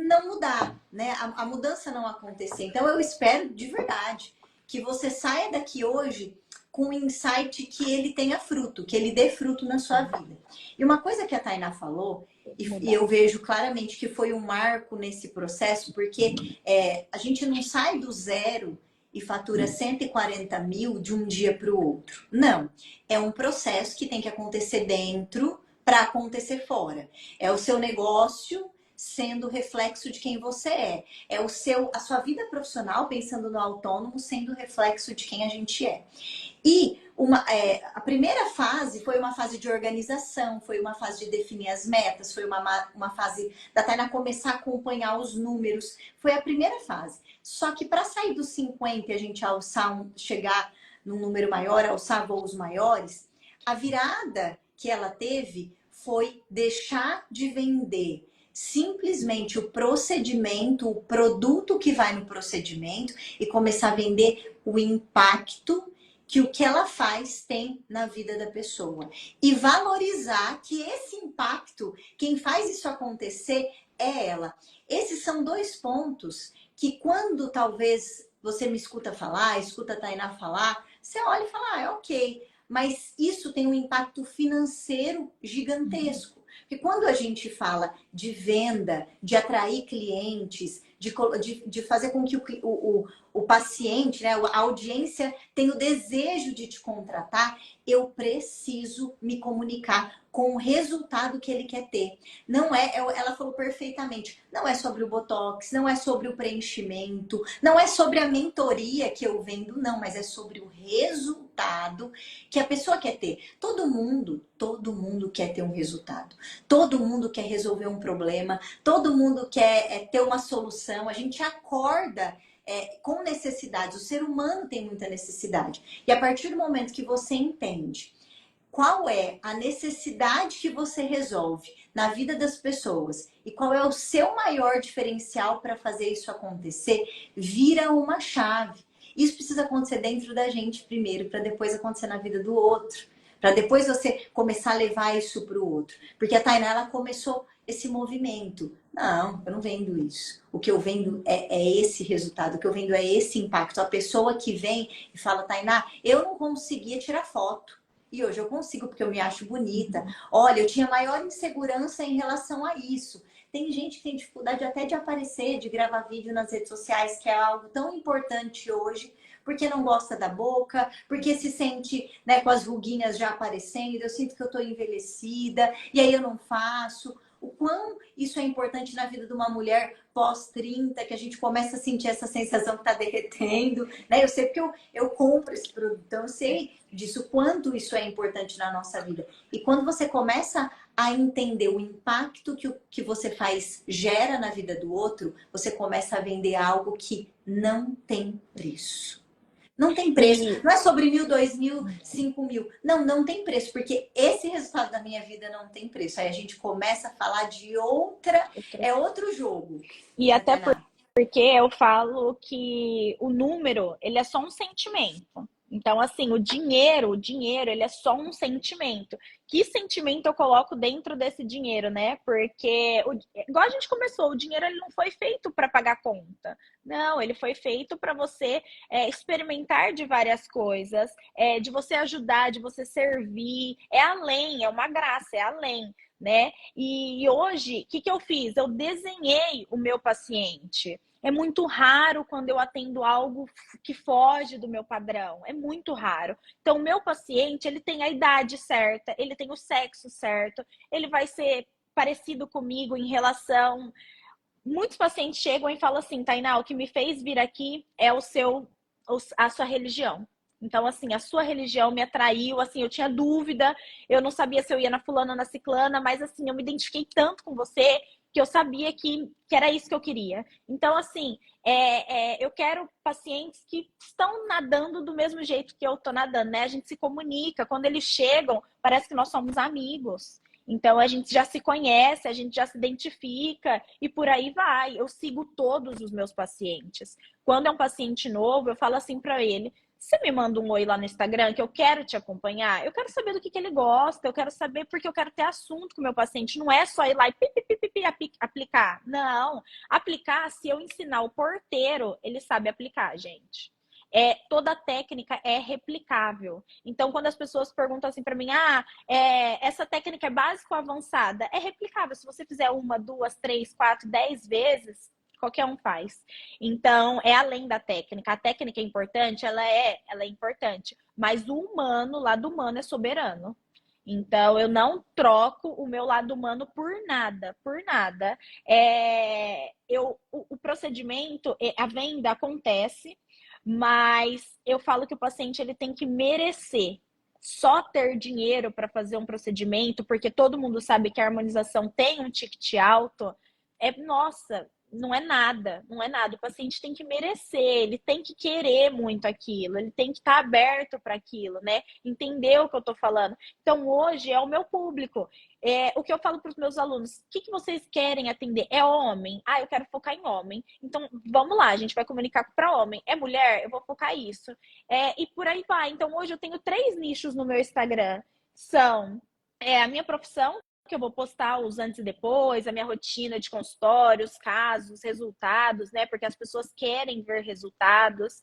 não mudar, né? A mudança não acontecer. Então eu espero de verdade que você saia daqui hoje com um insight que ele tenha fruto, que ele dê fruto na sua vida. E uma coisa que a Tainá falou, e eu vejo claramente que foi um marco nesse processo, porque a gente não sai do zero e fatura 140 mil de um dia para o outro. Não. É um processo que tem que acontecer dentro para acontecer fora. É o seu negócio sendo reflexo de quem você é. É a sua vida profissional, pensando no autônomo, sendo reflexo de quem a gente é. E a primeira fase foi uma fase de organização, foi uma fase de definir as metas, foi uma fase da Tainá começar a acompanhar os números. Foi a primeira fase. Só que para sair dos 50 e a gente chegar num número maior, alçar voos maiores, a virada que ela teve foi deixar de vender simplesmente o procedimento, o produto que vai no procedimento e começar a vender o impacto que o que ela faz tem na vida da pessoa. E valorizar que esse impacto, quem faz isso acontecer é ela. Esses são 2 pontos que quando talvez você me escuta falar, escuta a Tainá falar, você olha e fala, é ok. Mas isso tem um impacto financeiro gigantesco. Porque quando a gente fala de venda, de atrair clientes, de fazer com que o paciente, né, a audiência tenha o desejo de te contratar, eu preciso me comunicar com o resultado que ele quer ter. Não é, ela falou perfeitamente, não é sobre o Botox, não é sobre o preenchimento, não é sobre a mentoria que eu vendo, não, mas é sobre o resultado que a pessoa quer ter. Todo mundo quer ter um resultado. Todo mundo quer resolver um problema, todo mundo quer ter uma solução. A gente acorda com necessidades. O ser humano tem muita necessidade. E a partir do momento que você entende qual é a necessidade que você resolve na vida das pessoas e qual é o seu maior diferencial para fazer isso acontecer, vira uma chave. Isso precisa acontecer dentro da gente primeiro, para depois acontecer na vida do outro. Para depois você começar a levar isso para o outro. Porque a Tainá, ela começou esse movimento. Não, eu não vendo isso. O que eu vendo é esse resultado. O que eu vendo é esse impacto. A pessoa que vem e fala, Tainá, eu não conseguia tirar foto. E hoje eu consigo, porque eu me acho bonita. Olha, eu tinha maior insegurança em relação a isso. Tem gente que tem dificuldade até de aparecer, de gravar vídeo nas redes sociais, que é algo tão importante hoje, porque não gosta da boca, porque se sente, né, com as ruguinhas já aparecendo, eu sinto que eu tô envelhecida, e aí eu não faço. O quão isso é importante na vida de uma mulher pós-30, que a gente começa a sentir essa sensação que tá derretendo, né? Eu sei porque eu compro esse produto, então eu sei disso, quanto isso é importante na nossa vida. E quando você começa a entender o impacto que o que você faz gera na vida do outro, você começa a vender algo que não tem preço. Não tem preço. Não é sobre 1.000, 2.000, 5.000. Não, não tem preço, porque esse resultado da minha vida não tem preço. Aí a gente começa a falar de outro jogo. E até porque eu falo que o número, ele é só um sentimento. Então, assim, o dinheiro, ele é só um sentimento. Que sentimento eu coloco dentro desse dinheiro, né? Porque, igual a gente começou, o dinheiro ele não foi feito para pagar conta. Não, ele foi feito para você experimentar de várias coisas, de você ajudar, de você servir. É além, é uma graça, é além, né? E hoje, o que eu fiz? Eu desenhei o meu paciente. É muito raro quando eu atendo algo que foge do meu padrão. É muito raro. Então, o meu paciente, ele tem a idade certa, ele tem o sexo certo, ele vai ser parecido comigo em relação... Muitos pacientes chegam e falam assim, Tainá, o que me fez vir aqui é a sua religião. Então, assim, a sua religião me atraiu, assim, eu tinha dúvida, eu não sabia se eu ia na fulana ou na ciclana, mas, assim, eu me identifiquei tanto com você que eu sabia que era isso que eu queria. Então, assim, eu quero pacientes que estão nadando do mesmo jeito que eu estou nadando, né? A gente se comunica, quando eles chegam, parece que nós somos amigos. Então, a gente já se conhece, a gente já se identifica e por aí vai. Eu sigo todos os meus pacientes. Quando é um paciente novo, eu falo assim para ele, você me manda um oi lá no Instagram que eu quero te acompanhar? Eu quero saber do que ele gosta, eu quero saber porque eu quero ter assunto com o meu paciente. Não é só ir lá e aplicar. Não. Aplicar, se eu ensinar o porteiro, ele sabe aplicar, gente. Toda técnica é replicável. Então, quando as pessoas perguntam assim para mim, essa técnica é básica ou avançada? É replicável. Se você fizer 1, 2, 3, 4, 10 vezes, qualquer um faz. Então, é além da técnica. A técnica é importante? Ela é importante. Mas o humano, o lado humano é soberano. Então, eu não troco o meu lado humano por nada, por nada. O procedimento, a venda acontece, Mas eu falo que o paciente ele tem que merecer. Só ter dinheiro para fazer um procedimento, porque todo mundo sabe que a harmonização tem um ticket alto, nossa, não é nada, não é nada. O paciente tem que merecer, ele tem que querer muito aquilo, ele tem que estar aberto para aquilo, né? Entender o que eu estou falando. Então, hoje é o meu público. O que eu falo para os meus alunos, o que vocês querem atender? É homem? Ah, eu quero focar em homem. Então, vamos lá, a gente vai comunicar para homem. É mulher? Eu vou focar isso. E por aí vai. Então, hoje eu tenho 3 nichos no meu Instagram. São a minha profissão, que eu vou postar os antes e depois, a minha rotina de consultórios, casos, resultados, né? Porque as pessoas querem ver resultados.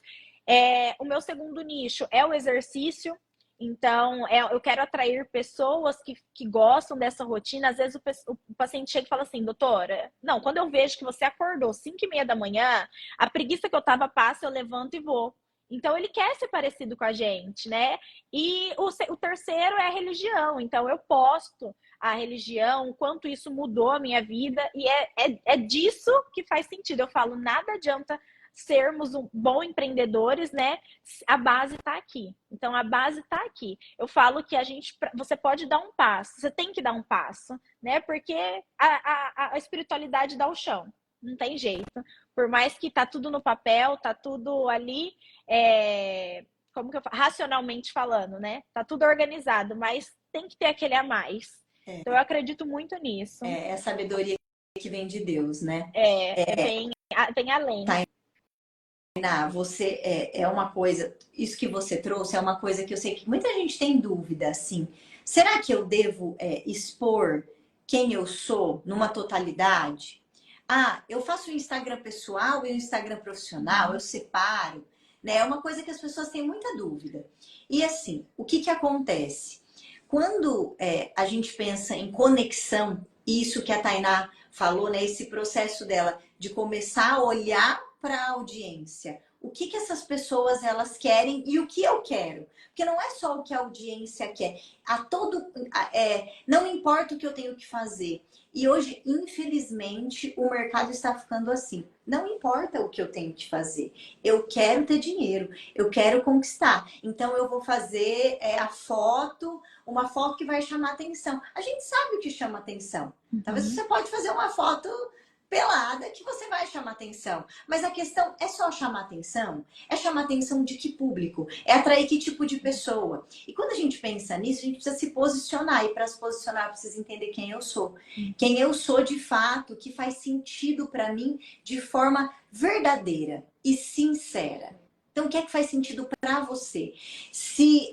O meu segundo nicho é o exercício. Então, eu quero atrair pessoas que gostam dessa rotina. Às vezes o paciente chega e fala assim, doutora, não, quando eu vejo que você acordou 5h30 da manhã, a preguiça que eu tava passa, eu levanto e vou. Então, ele quer ser parecido com a gente, né? E o terceiro é a religião. Então, eu posto a religião, o quanto isso mudou a minha vida, e é disso que faz sentido. Eu falo, nada adianta sermos bons empreendedores, né? A base está aqui. Então, a base está aqui. Eu falo que você pode dar um passo, você tem que dar um passo, né? Porque a espiritualidade dá o chão, não tem jeito. Por mais que tá tudo no papel, tá tudo ali, como que eu falo? Racionalmente falando, né? Tá tudo organizado, mas tem que ter aquele a mais. Então, eu acredito muito nisso. É a sabedoria que vem de Deus, né? Vem além. Tainá, você é uma coisa, isso que você trouxe é uma coisa que eu sei que muita gente tem dúvida, assim. Será que eu devo expor quem eu sou numa totalidade? Ah, eu faço o Instagram pessoal e o Instagram profissional, eu separo, né? É uma coisa que as pessoas têm muita dúvida. E assim, o que acontece? Quando a gente pensa em conexão, isso que a Tainá falou, né? Esse processo dela de começar a olhar para a audiência. O que essas pessoas elas querem e o que eu quero. Porque não é só o que a audiência quer. Não importa o que eu tenho que fazer. E hoje, infelizmente, o mercado está ficando assim. Não importa o que eu tenho que fazer. Eu quero ter dinheiro. Eu quero conquistar. Então, eu vou fazer uma foto que vai chamar atenção. A gente sabe o que chama atenção. Talvez você pode fazer uma foto pelada que você vai chamar atenção. Mas a questão é só chamar atenção? É chamar atenção de que público? É atrair que tipo de pessoa? E quando a gente pensa nisso, a gente precisa se posicionar. E para se posicionar, eu preciso entender quem eu sou. Quem eu sou de fato, que faz sentido para mim de forma verdadeira e sincera. Então, o que é que faz sentido para você? Se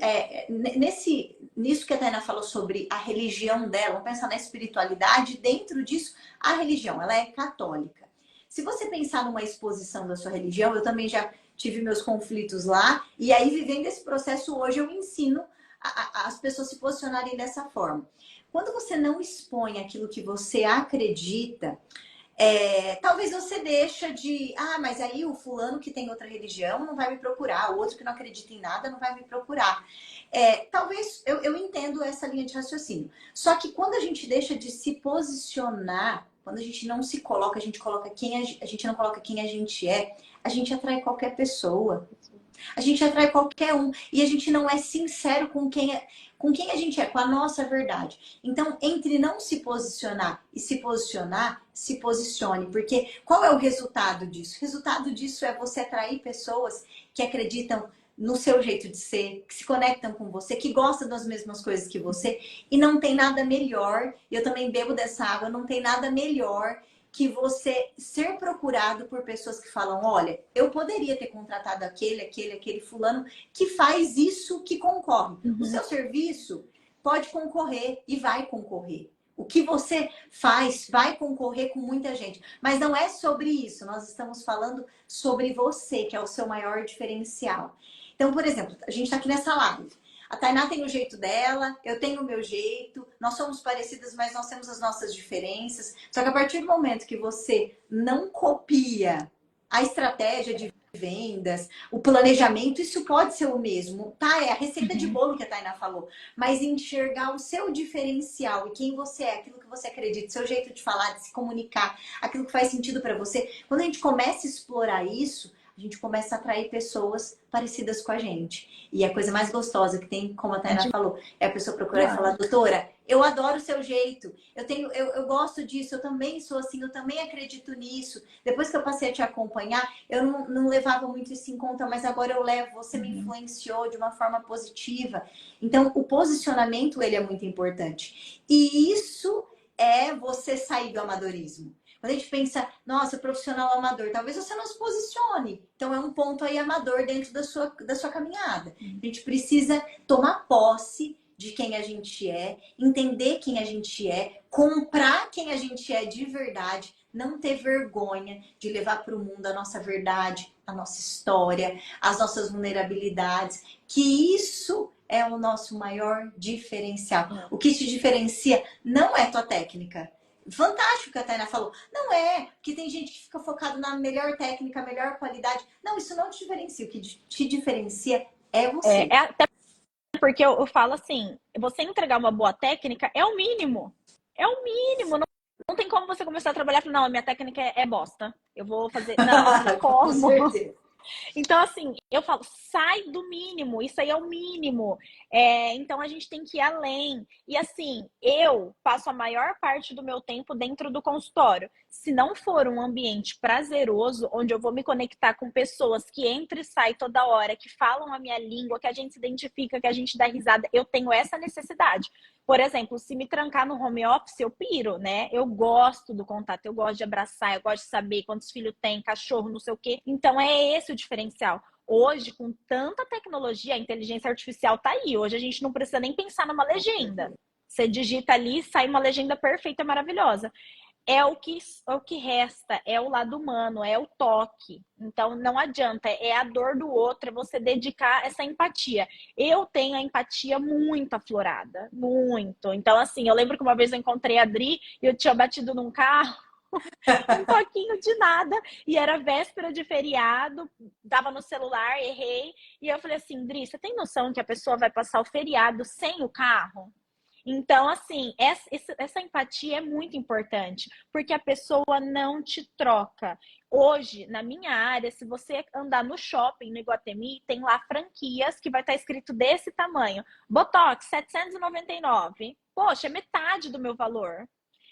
nisso que a Tainá falou sobre a religião dela, vamos pensar na espiritualidade, dentro disso, a religião, ela é católica. Se você pensar numa exposição da sua religião, eu também já tive meus conflitos lá, e aí vivendo esse processo hoje eu ensino as pessoas se posicionarem dessa forma. Quando você não expõe aquilo que você acredita, talvez você deixa de... Ah, mas aí o fulano que tem outra religião não vai me procurar. O outro que não acredita em nada não vai me procurar. Talvez eu entendo essa linha de raciocínio. Só que quando a gente deixa de se posicionar, quando a gente não se coloca, a gente não coloca quem a gente atrai qualquer pessoa. A gente atrai qualquer um. E a gente não é sincero com quem a gente é, com a nossa verdade. Então, entre não se posicionar e se posicionar, se posicione. Porque qual é o resultado disso? O resultado disso é você atrair pessoas que acreditam no seu jeito de ser, que se conectam com você, que gostam das mesmas coisas que você. E não tem nada melhor, eu também bebo dessa água, não tem nada melhor que você ser procurado por pessoas que falam, olha, eu poderia ter contratado aquele fulano que faz isso, que concorre. O seu serviço pode concorrer e vai concorrer. O que você faz vai concorrer com muita gente. Mas não é sobre isso. Nós estamos falando sobre você, que é o seu maior diferencial. Então, por exemplo, a gente está aqui nessa live. A Tainá tem o jeito dela, eu tenho o meu jeito, nós somos parecidas, mas nós temos as nossas diferenças. Só que a partir do momento que você não copia a estratégia de vendas, o planejamento, isso pode ser o mesmo, tá? É a receita de bolo que a Tainá falou. Mas enxergar o seu diferencial e quem você é, aquilo que você acredita, seu jeito de falar, de se comunicar, aquilo que faz sentido para você. Quando a gente começa a explorar isso, a gente começa a atrair pessoas parecidas com a gente. E a coisa mais gostosa que tem, como a Tainá falou, é a pessoa procurar e falar, doutora, eu adoro o seu jeito, eu gosto disso, eu também sou assim, eu também acredito nisso. Depois que eu passei a te acompanhar, eu não levava muito isso em conta, mas agora eu levo, você me influenciou de uma forma positiva. Então, o posicionamento, ele é muito importante. E isso é você sair do amadorismo. Quando a gente pensa, nossa, profissional amador, talvez você não se posicione. Então é um ponto aí amador dentro da sua caminhada. A gente precisa tomar posse de quem a gente é, entender quem a gente é, comprar quem a gente é de verdade, não ter vergonha de levar para o mundo a nossa verdade, a nossa história, as nossas vulnerabilidades, que isso é o nosso maior diferencial. O que te diferencia não é tua técnica. Fantástico que a Tainá falou. Não é, porque tem gente que fica focado na melhor técnica, melhor qualidade. Não, isso não te diferencia. O que te diferencia é você. Até porque eu falo assim, você entregar uma boa técnica é o mínimo. É o mínimo. Não tem como você começar a trabalhar e falar, não, a minha técnica é bosta. Eu vou fazer... Não, não tem como. Com certeza. Então, assim, eu falo, sai do mínimo, isso aí é o mínimo. Então, a gente tem que ir além. E, assim, eu passo a maior parte do meu tempo dentro do consultório. Se não for um ambiente prazeroso, onde eu vou me conectar com pessoas que entram e saem toda hora, que falam a minha língua, que a gente se identifica, que a gente dá risada, eu tenho essa necessidade. Por exemplo, se me trancar no home office, eu piro, né? Eu gosto do contato, eu gosto de abraçar, eu gosto de saber quantos filhos tem, cachorro, não sei o quê. Então, é esse o diferencial. Hoje, com tanta tecnologia, a inteligência artificial tá aí. Hoje a gente não precisa nem pensar numa legenda. Você digita ali, sai uma legenda perfeita, maravilhosa. É o que resta, é o lado humano, é o toque. Então, não adianta, é a dor do outro, é você dedicar essa empatia. Eu tenho a empatia muito aflorada, muito. Então, assim, eu lembro que uma vez eu encontrei a Adri e eu tinha batido num carro, um pouquinho de nada, e era véspera de feriado, dava no celular, errei, e eu falei assim, Dri, você tem noção que a pessoa vai passar o feriado sem o carro? Então, assim, essa empatia é muito importante, porque a pessoa não te troca. Hoje, na minha área, se você andar no shopping, no Iguatemi, tem lá franquias que vai estar escrito desse tamanho. Botox, 799. Poxa, é metade do meu valor.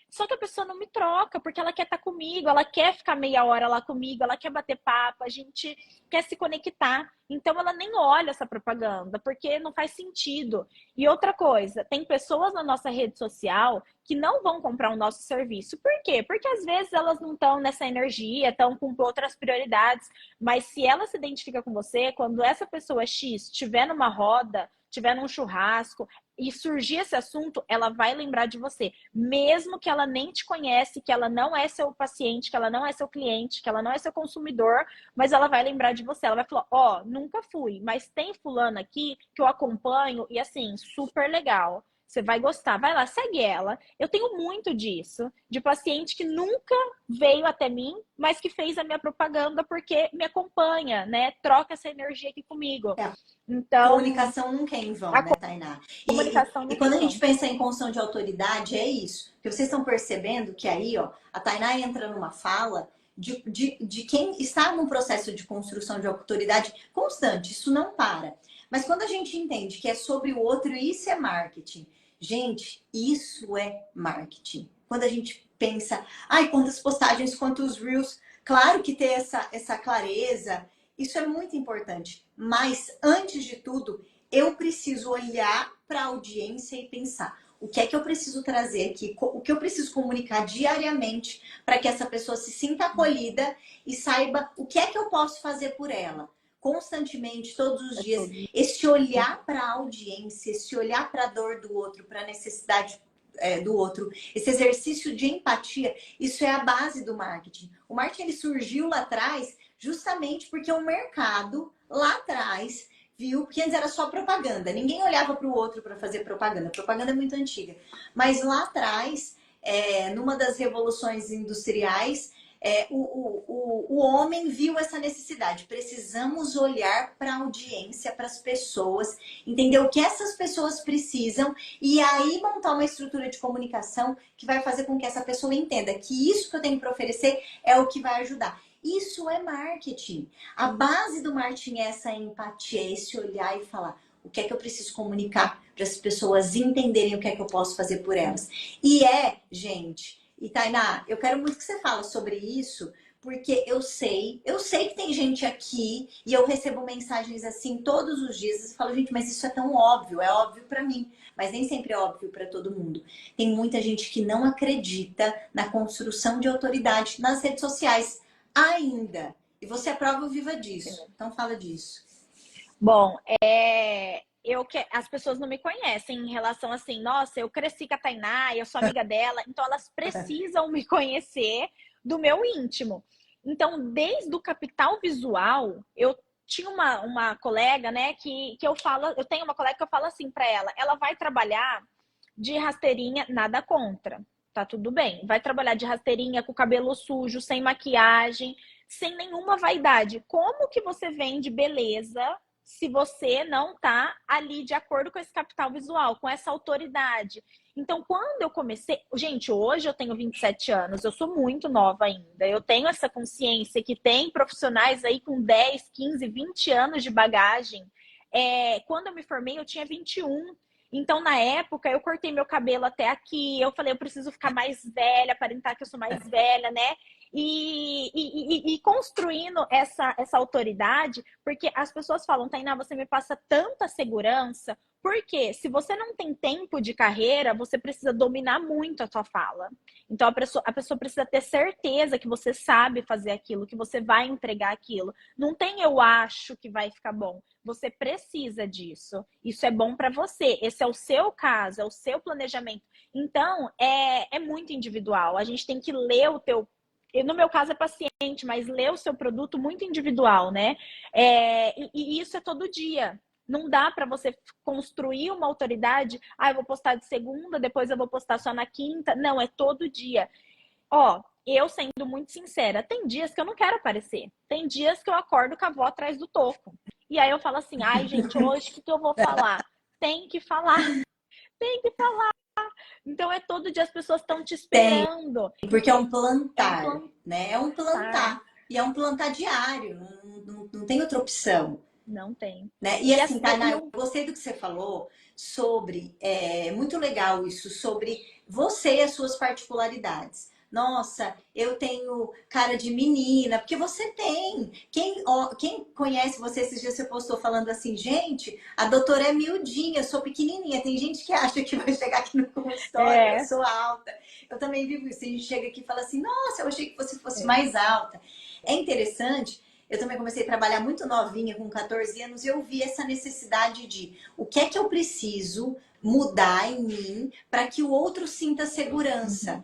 Só que a pessoa não me troca, porque ela quer estar comigo, ela quer ficar meia hora lá comigo, ela quer bater papo, a gente quer se conectar. Então ela nem olha essa propaganda, porque não faz sentido. E outra coisa, tem pessoas na nossa rede social que não vão comprar o nosso serviço. Por quê? Porque às vezes elas não estão nessa energia, estão com outras prioridades. Mas se ela se identifica com você, quando essa pessoa X estiver numa roda, estiver num churrasco, e surgir esse assunto, ela vai lembrar de você. Mesmo que ela nem te conhece, que ela não é seu paciente, que ela não é seu cliente, que ela não é seu consumidor, mas ela vai lembrar de você. Ela vai falar, ó, nunca fui, mas tem fulano aqui que eu acompanho e assim, super legal. Você vai gostar, vai lá, segue ela. Eu tenho muito disso, de paciente que nunca veio até mim, mas que fez a minha propaganda porque me acompanha, né? Troca essa energia aqui comigo. Então, comunicação nunca é em vão, né, Tainá? E quando a gente pensa em construção de autoridade, é isso. Porque vocês estão percebendo que aí, ó, a Tainá entra numa fala de quem está num processo de construção de autoridade constante. Isso não para. Mas quando a gente entende que é sobre o outro, isso é marketing. Gente, isso é marketing. Quando a gente pensa, ai, quantas postagens, quantos reels. Claro que ter essa clareza, isso é muito importante. Mas, antes de tudo, eu preciso olhar para a audiência e pensar o que é que eu preciso trazer aqui, o que eu preciso comunicar diariamente para que essa pessoa se sinta acolhida e saiba o que é que eu posso fazer por ela. Constantemente, todos os dias, esse olhar para a audiência, esse olhar para a dor do outro, para a necessidade do outro, esse exercício de empatia, isso é a base do marketing. O marketing ele surgiu lá atrás justamente porque o mercado lá atrás viu que antes era só propaganda. Ninguém olhava para o outro para fazer propaganda. A propaganda é muito antiga. Mas lá atrás, numa das revoluções industriais, o homem viu essa necessidade. Precisamos olhar para a audiência, para as pessoas, entender o que essas pessoas precisam e aí montar uma estrutura de comunicação que vai fazer com que essa pessoa entenda que isso que eu tenho para oferecer é o que vai ajudar. Isso é marketing. A base do marketing é essa empatia, é esse olhar e falar o que é que eu preciso comunicar para as pessoas entenderem o que é que eu posso fazer por elas. E gente, e Tainá, eu quero muito que você fale sobre isso, porque eu sei que tem gente aqui e eu recebo mensagens assim todos os dias e falo, gente, mas isso é tão óbvio, é óbvio para mim, mas nem sempre é óbvio para todo mundo. Tem muita gente que não acredita na construção de autoridade nas redes sociais ainda. E você é prova viva disso. Então fala disso. Bom, as pessoas não me conhecem em relação assim, nossa, eu cresci com a Tainá, eu sou amiga dela, então elas precisam me conhecer do meu íntimo. Então, desde o capital visual, eu tinha uma colega, né, que eu tenho uma colega que eu falo assim para ela vai trabalhar de rasteirinha, nada contra, tá tudo bem. Vai trabalhar de rasteirinha com o cabelo sujo, sem maquiagem, sem nenhuma vaidade. Como que você vende beleza se você não tá ali de acordo com esse capital visual, com essa autoridade? Então, quando eu comecei... Gente, hoje eu tenho 27 anos, eu sou muito nova ainda. Eu tenho essa consciência que tem profissionais aí com 10, 15, 20 anos de bagagem. Quando eu me formei, eu tinha 21. Então, na época, eu cortei meu cabelo até aqui. Eu falei, eu preciso ficar mais velha, aparentar que eu sou mais velha, né? E construindo essa autoridade, porque as pessoas falam, Tainá, você me passa tanta segurança, porque se você não tem tempo de carreira, você precisa dominar muito a tua fala. Então, a pessoa precisa ter certeza que você sabe fazer aquilo, que você vai entregar aquilo. Não tem eu acho que vai ficar bom. Você precisa disso. Isso é bom para você. Esse é o seu caso, é o seu planejamento. Então, é muito individual. A gente tem que ler o teu... No meu caso é paciente, mas ler o seu produto muito individual, né? E isso é todo dia. Não dá para você construir uma autoridade. Eu vou postar de segunda, depois eu vou postar só na quinta. Não, é todo dia. Eu sendo muito sincera, tem dias que eu não quero aparecer. Tem dias que eu acordo com a avó atrás do toco. E aí eu falo assim, gente, hoje o que eu vou falar? Tem que falar. Tem que falar. Então é todo dia as pessoas estão te esperando. Porque é um plantar, né? É um plantar. E é um plantar diário. Não tem outra opção. Não tem. Né? E assim, Tainá, eu gostei do que você falou sobre... muito legal isso, sobre você e as suas particularidades. Nossa, eu tenho cara de menina, porque você tem. Quem conhece você, esses dias você postou falando assim, gente, a doutora é miudinha, eu sou pequenininha. Tem gente que acha que vai chegar aqui no consultório, eu sou alta. Eu também vivo isso. A gente chega aqui e fala assim, nossa, eu achei que você fosse mais alta. É interessante. Eu também comecei a trabalhar muito novinha, com 14 anos, e eu vi essa necessidade de o que é que eu preciso mudar em mim para que o outro sinta segurança.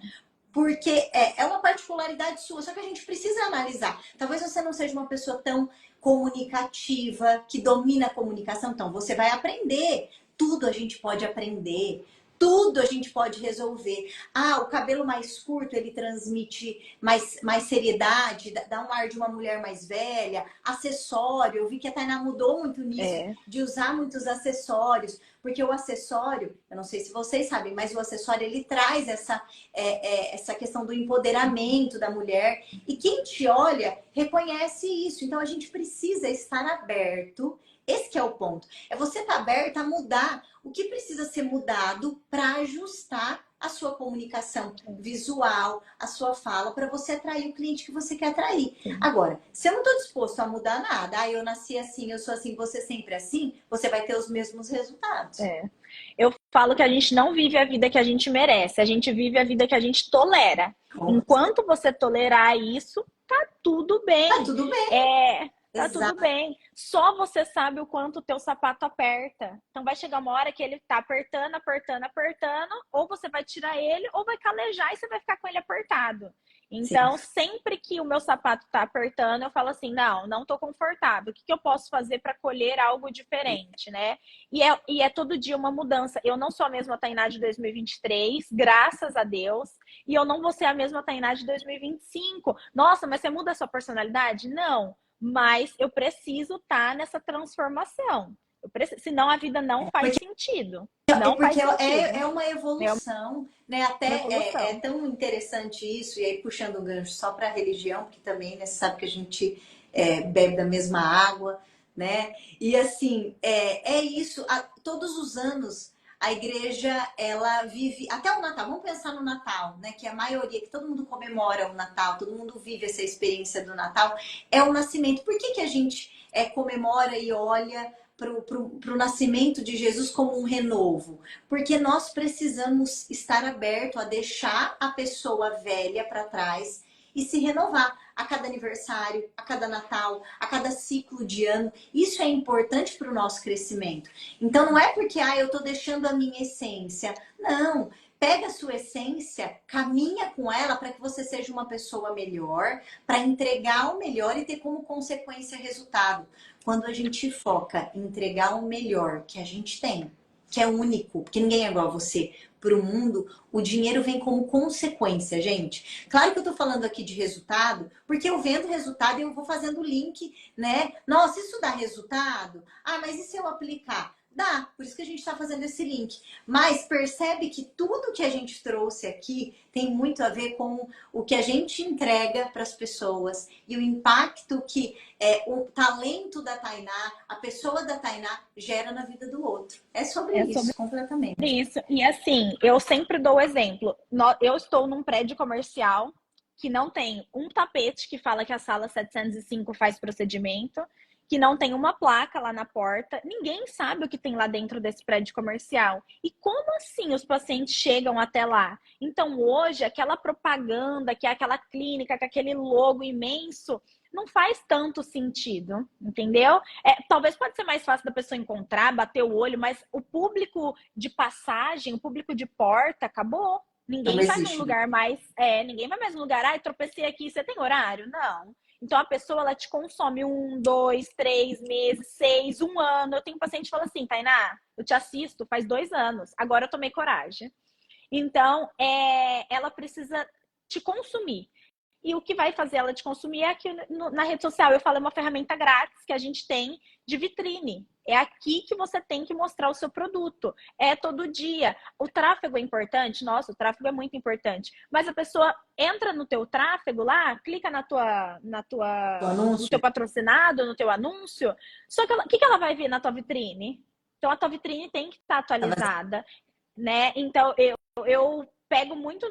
Porque é uma particularidade sua, só que a gente precisa analisar. Talvez você não seja uma pessoa tão comunicativa, que domina a comunicação. Então, você vai aprender. Tudo a gente pode aprender. Tudo a gente pode resolver. O cabelo mais curto, ele transmite mais seriedade, dá um ar de uma mulher mais velha. Acessório, eu vi que a Tainá mudou muito nisso, de usar muitos acessórios. Porque o acessório, eu não sei se vocês sabem, mas o acessório, ele traz essa questão do empoderamento da mulher. E quem te olha, reconhece isso. Então, a gente precisa estar aberto. Esse que é o ponto. É você estar aberto a mudar o que precisa ser mudado para ajustar a sua comunicação visual, a sua fala, para você atrair o cliente que você quer atrair. Agora, se eu não estou disposto a mudar nada, eu nasci assim, eu sou assim, você sempre assim, você vai ter os mesmos resultados. Eu falo que a gente não vive a vida que a gente merece, a gente vive a vida que a gente tolera. Enquanto você tolerar isso, tá tudo bem. Tá tudo bem. Tá tudo bem. Só você sabe o quanto o teu sapato aperta. Então vai chegar uma hora que ele tá apertando, apertando, apertando, ou você vai tirar ele, ou vai calejar e você vai ficar com ele apertado. Então, sempre que o meu sapato tá apertando, eu falo assim, não tô confortável. O que eu posso fazer para colher algo diferente, né? E é todo dia uma mudança. Eu não sou a mesma Tainá de 2023, graças a Deus. E eu não vou ser a mesma Tainá de 2025. Nossa, mas você muda a sua personalidade? Não. Mas eu preciso estar nessa transformação. Eu Senão a vida não faz sentido. Não faz Porque sentido. é uma evolução, né? Até Uma evolução. é tão interessante isso, e aí puxando o gancho só para a religião, porque também, né, você sabe que a gente bebe da mesma água, né? E assim, é isso, todos os anos a igreja, ela vive, até o Natal, vamos pensar no Natal, né? Que a maioria, que todo mundo comemora o Natal, todo mundo vive essa experiência do Natal, é o nascimento. Por que a gente comemora e olha para o nascimento de Jesus como um renovo? Porque nós precisamos estar aberto a deixar a pessoa velha para trás e se renovar a cada aniversário, a cada Natal, a cada ciclo de ano. Isso é importante para o nosso crescimento. Então não é porque eu estou deixando a minha essência. Não. Pega a sua essência, caminha com ela para que você seja uma pessoa melhor, para entregar o melhor e ter como consequência resultado. Quando a gente foca em entregar o melhor que a gente tem, que é único, porque ninguém é igual a você, para o mundo, o dinheiro vem como consequência, gente. Claro que eu tô falando aqui de resultado, porque eu vendo resultado e eu vou fazendo link, né? Nossa, isso dá resultado? Mas e se eu aplicar? Dá, por isso que a gente está fazendo esse link. Mas percebe que tudo que a gente trouxe aqui tem muito a ver com o que a gente entrega para as pessoas e o impacto que o talento da Tainá, a pessoa da Tainá gera na vida do outro. É sobre isso, completamente. Isso. E assim, eu sempre dou o exemplo. Eu estou num prédio comercial que não tem um tapete que fala que a sala 705 faz procedimento, que não tem uma placa lá na porta. Ninguém sabe o que tem lá dentro desse prédio comercial. E como assim os pacientes chegam até lá? Então, hoje, aquela propaganda, que é aquela clínica, com aquele logo imenso, não faz tanto sentido, entendeu? Talvez pode ser mais fácil da pessoa encontrar, bater o olho, mas o público de passagem, o público de porta, acabou. Ninguém vai num lugar mais. Ninguém vai mais num lugar. Tropecei aqui, você tem horário? Não. Então a pessoa ela te consome 1, 2, 3 meses, 6, um ano. Eu tenho um paciente que fala assim, Tainá, eu te assisto faz 2 anos, agora eu tomei coragem. Então, ela precisa te consumir. E o que vai fazer ela te consumir é aqui na rede social. Eu falo, é uma ferramenta grátis que a gente tem de vitrine. É aqui que você tem que mostrar o seu produto. É todo dia. O tráfego é importante? Nossa, o tráfego é muito importante. Mas a pessoa entra no teu tráfego lá, clica no teu patrocinado, no teu anúncio. Só que o que ela vai ver na tua vitrine? Então, a tua vitrine tem que estar atualizada, né? Então, eu pego muito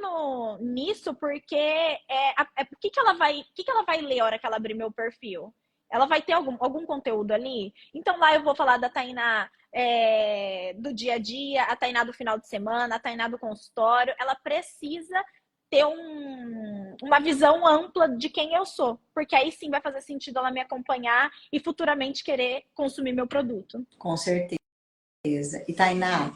nisso porque o que ela vai ler a hora que ela abrir meu perfil? Ela vai ter algum conteúdo ali? Então lá eu vou falar da Tainá do dia a dia, a Tainá do final de semana, a Tainá do consultório. Ela precisa ter uma visão ampla de quem eu sou, porque aí sim vai fazer sentido ela me acompanhar e futuramente querer consumir meu produto. Com certeza. E Tainá,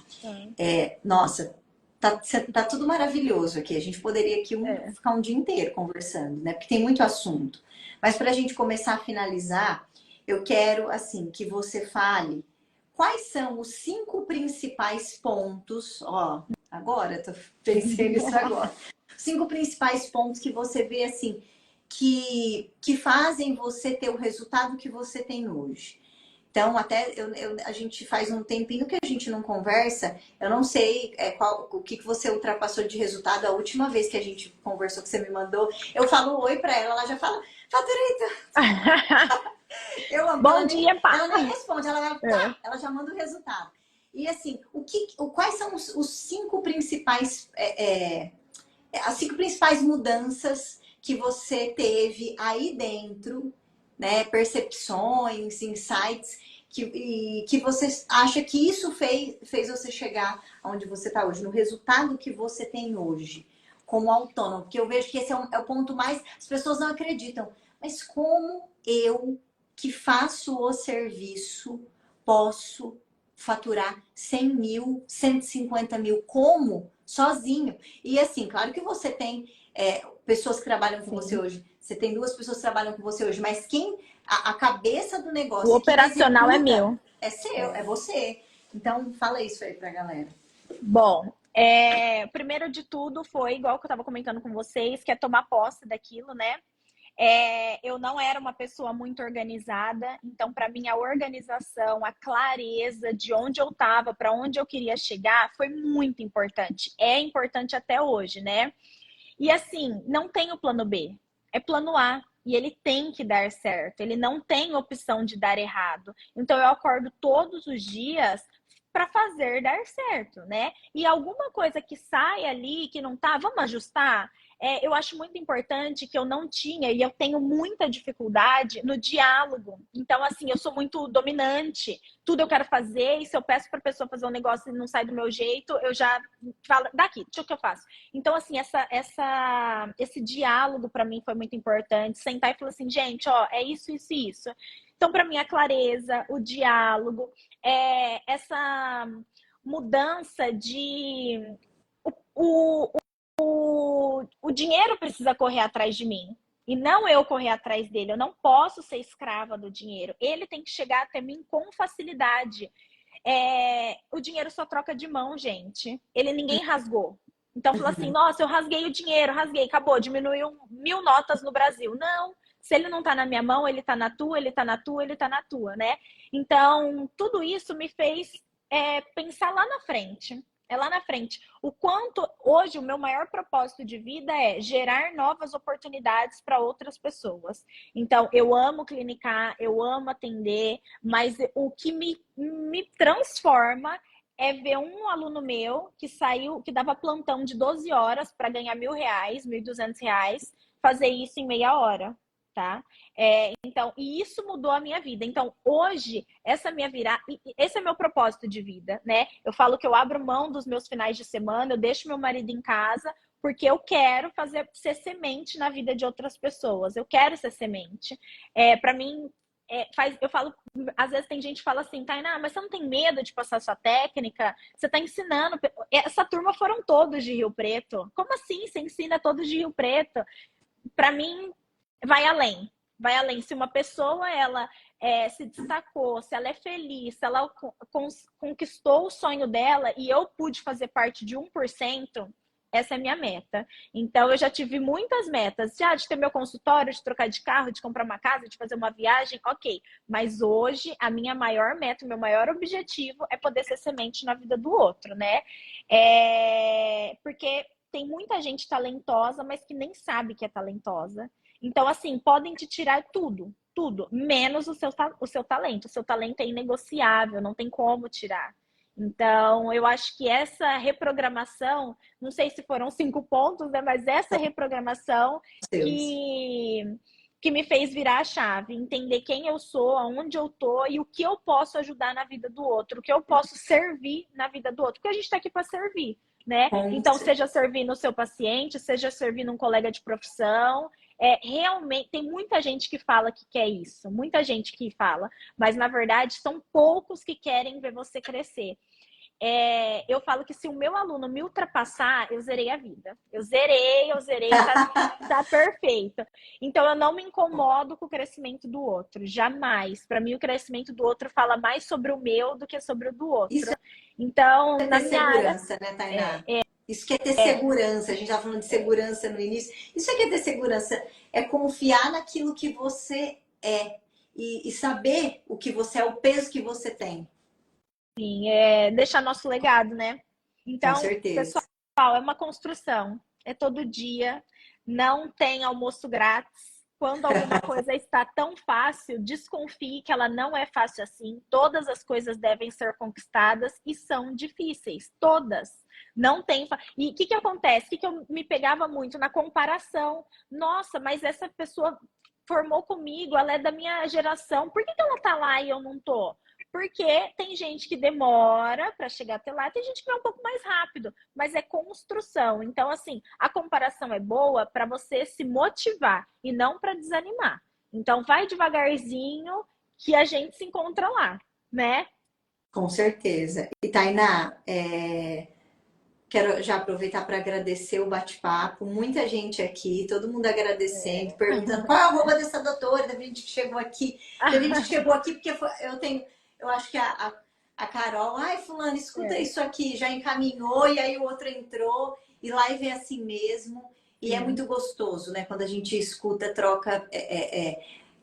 nossa, tá tudo maravilhoso aqui. A gente poderia aqui ficar um dia inteiro conversando, né? Porque tem muito assunto. Mas para a gente começar a finalizar, eu quero, assim, que você fale quais são os 5 principais pontos. Ó, agora, tô pensando nisso agora. 5 principais pontos que você vê, assim, que fazem você ter o resultado que você tem hoje. Então, até a gente faz um tempinho que a gente não conversa. Eu não sei o que você ultrapassou de resultado a última vez que a gente conversou, que você me mandou. Eu falo oi pra ela, ela já fala, faturei. Eu amo. Bom dia, pá. Ela nem responde, ela já manda o resultado. E assim, quais são os 5 principais, as 5 principais mudanças que você teve aí dentro, né, percepções, insights, que você acha que isso fez você chegar onde você está hoje, no resultado que você tem hoje, como autônomo? Porque eu vejo que esse é o ponto mais... As pessoas não acreditam. Mas como eu, que faço o serviço, posso faturar 100 mil, 150 mil? Como? Sozinho. E assim, claro que você tem pessoas que trabalham com você hoje. Você tem 2 pessoas que trabalham com você hoje, mas quem a cabeça do negócio, o operacional executa, é meu. é seu, é você. Então fala isso aí pra galera. Bom, primeiro de tudo foi igual que eu estava comentando com vocês, que é tomar posse daquilo, né? Eu não era uma pessoa muito organizada, então para mim a organização, a clareza de onde eu estava, para onde eu queria chegar, foi muito importante. É importante até hoje, né? E assim, não tem o plano B, é plano A. E ele tem que dar certo, ele não tem opção de dar errado. Então eu acordo todos os dias para fazer dar certo, né? E alguma coisa que sai ali, que não tá, vamos ajustar? Eu acho muito importante que eu não tinha, e eu tenho muita dificuldade no diálogo. Então, assim, eu sou muito dominante, tudo eu quero fazer, e se eu peço para a pessoa fazer um negócio e não sai do meu jeito, eu já falo, daqui, deixa o que eu faço. Então, assim, esse diálogo para mim foi muito importante. Sentar e falar assim, gente, ó, é isso, isso e isso. Então, para mim, a clareza, o diálogo, essa mudança de. O, o dinheiro precisa correr atrás de mim. E não eu correr atrás dele. Eu não posso ser escrava do dinheiro. Ele tem que chegar até mim com facilidade. O dinheiro só troca de mão, gente. Ninguém rasgou. Então, fala assim, nossa, eu rasguei o dinheiro, rasguei, acabou, diminuiu 1000 notas no Brasil. Não, se ele não tá na minha mão, ele tá na tua, ele tá na tua, ele tá na tua, né? Então, tudo isso me fez pensar lá na frente. Lá na frente. O quanto hoje o meu maior propósito de vida é gerar novas oportunidades para outras pessoas. Então, eu amo clinicar, eu amo atender, mas o que me transforma é ver um aluno meu que saiu, que dava plantão de 12 horas para ganhar R$ 1.000, R$ 1.200, fazer isso em meia hora, tá? Então, e isso mudou a minha vida. Então, hoje, esse é meu propósito de vida, né? Eu falo que eu abro mão dos meus finais de semana, eu deixo meu marido em casa, porque eu quero ser semente na vida de outras pessoas. Eu quero ser semente. Para mim, eu falo, às vezes tem gente que fala assim, Tainá, mas você não tem medo de passar sua técnica? Você está ensinando. Essa turma foram todos de Rio Preto. Como assim? Você ensina todos de Rio Preto? Para mim, vai além. Vai além. Se uma pessoa ela se destacou, se ela é feliz, se ela conquistou o sonho dela e eu pude fazer parte de 1%, essa é a minha meta. Então, eu já tive muitas metas. De ter meu consultório, de trocar de carro, de comprar uma casa, de fazer uma viagem, ok. Mas hoje, a minha maior meta, o meu maior objetivo é poder ser semente na vida do outro, né? Porque tem muita gente talentosa, mas que nem sabe que é talentosa. Então, assim, podem te tirar tudo, menos o seu talento. O seu talento é inegociável, não tem como tirar. Então, eu acho que essa reprogramação, não sei se foram 5 pontos, né? Mas essa reprogramação que me fez virar a chave, entender quem eu sou, aonde eu tô e o que eu posso ajudar na vida do outro, o que eu posso servir na vida do outro, porque a gente está aqui para servir, né? Então, seja servir no seu paciente, seja servir num colega de profissão. Realmente, tem muita gente que fala que quer isso, muita gente que fala, mas na verdade são poucos que querem ver você crescer. Eu falo que se o meu aluno me ultrapassar, eu zerei a vida. Eu zerei, tá perfeito. Então eu não me incomodo com o crescimento do outro, jamais. Para mim, o crescimento do outro fala mais sobre o meu do que sobre o do outro. Isso então, é na ter minha segurança, área, né, Tainá? Isso que é ter segurança. A gente estava falando de segurança no início. Isso é que é ter segurança. É confiar naquilo que você é. E saber o que você é, o peso que você tem. Sim, deixar nosso legado, né? Com Então, certeza. pessoal, é uma construção. É todo dia. Não tem almoço grátis. Quando alguma coisa está tão fácil, desconfie que ela não é fácil assim. Todas as coisas devem ser conquistadas e são difíceis. Todas. Não tem. E o que acontece? O que eu me pegava muito na comparação? Nossa, mas essa pessoa formou comigo, ela é da minha geração. Por que ela tá lá e eu não tô? Porque tem gente que demora para chegar até lá, tem gente que vai um pouco mais rápido, mas é construção. Então, assim, a comparação é boa para você se motivar e não para desanimar. Então, vai devagarzinho que a gente se encontra lá, né? Com certeza. E Tainá, quero já aproveitar para agradecer o bate-papo. Muita gente aqui, todo mundo agradecendo, perguntando qual é a arroba dessa doutora, da gente que chegou aqui. Teve gente que chegou aqui porque eu acho que a Carol, ai, fulano, escuta isso aqui, já encaminhou, e aí o outro entrou, e live é assim mesmo. E é muito gostoso, né? Quando a gente escuta troca,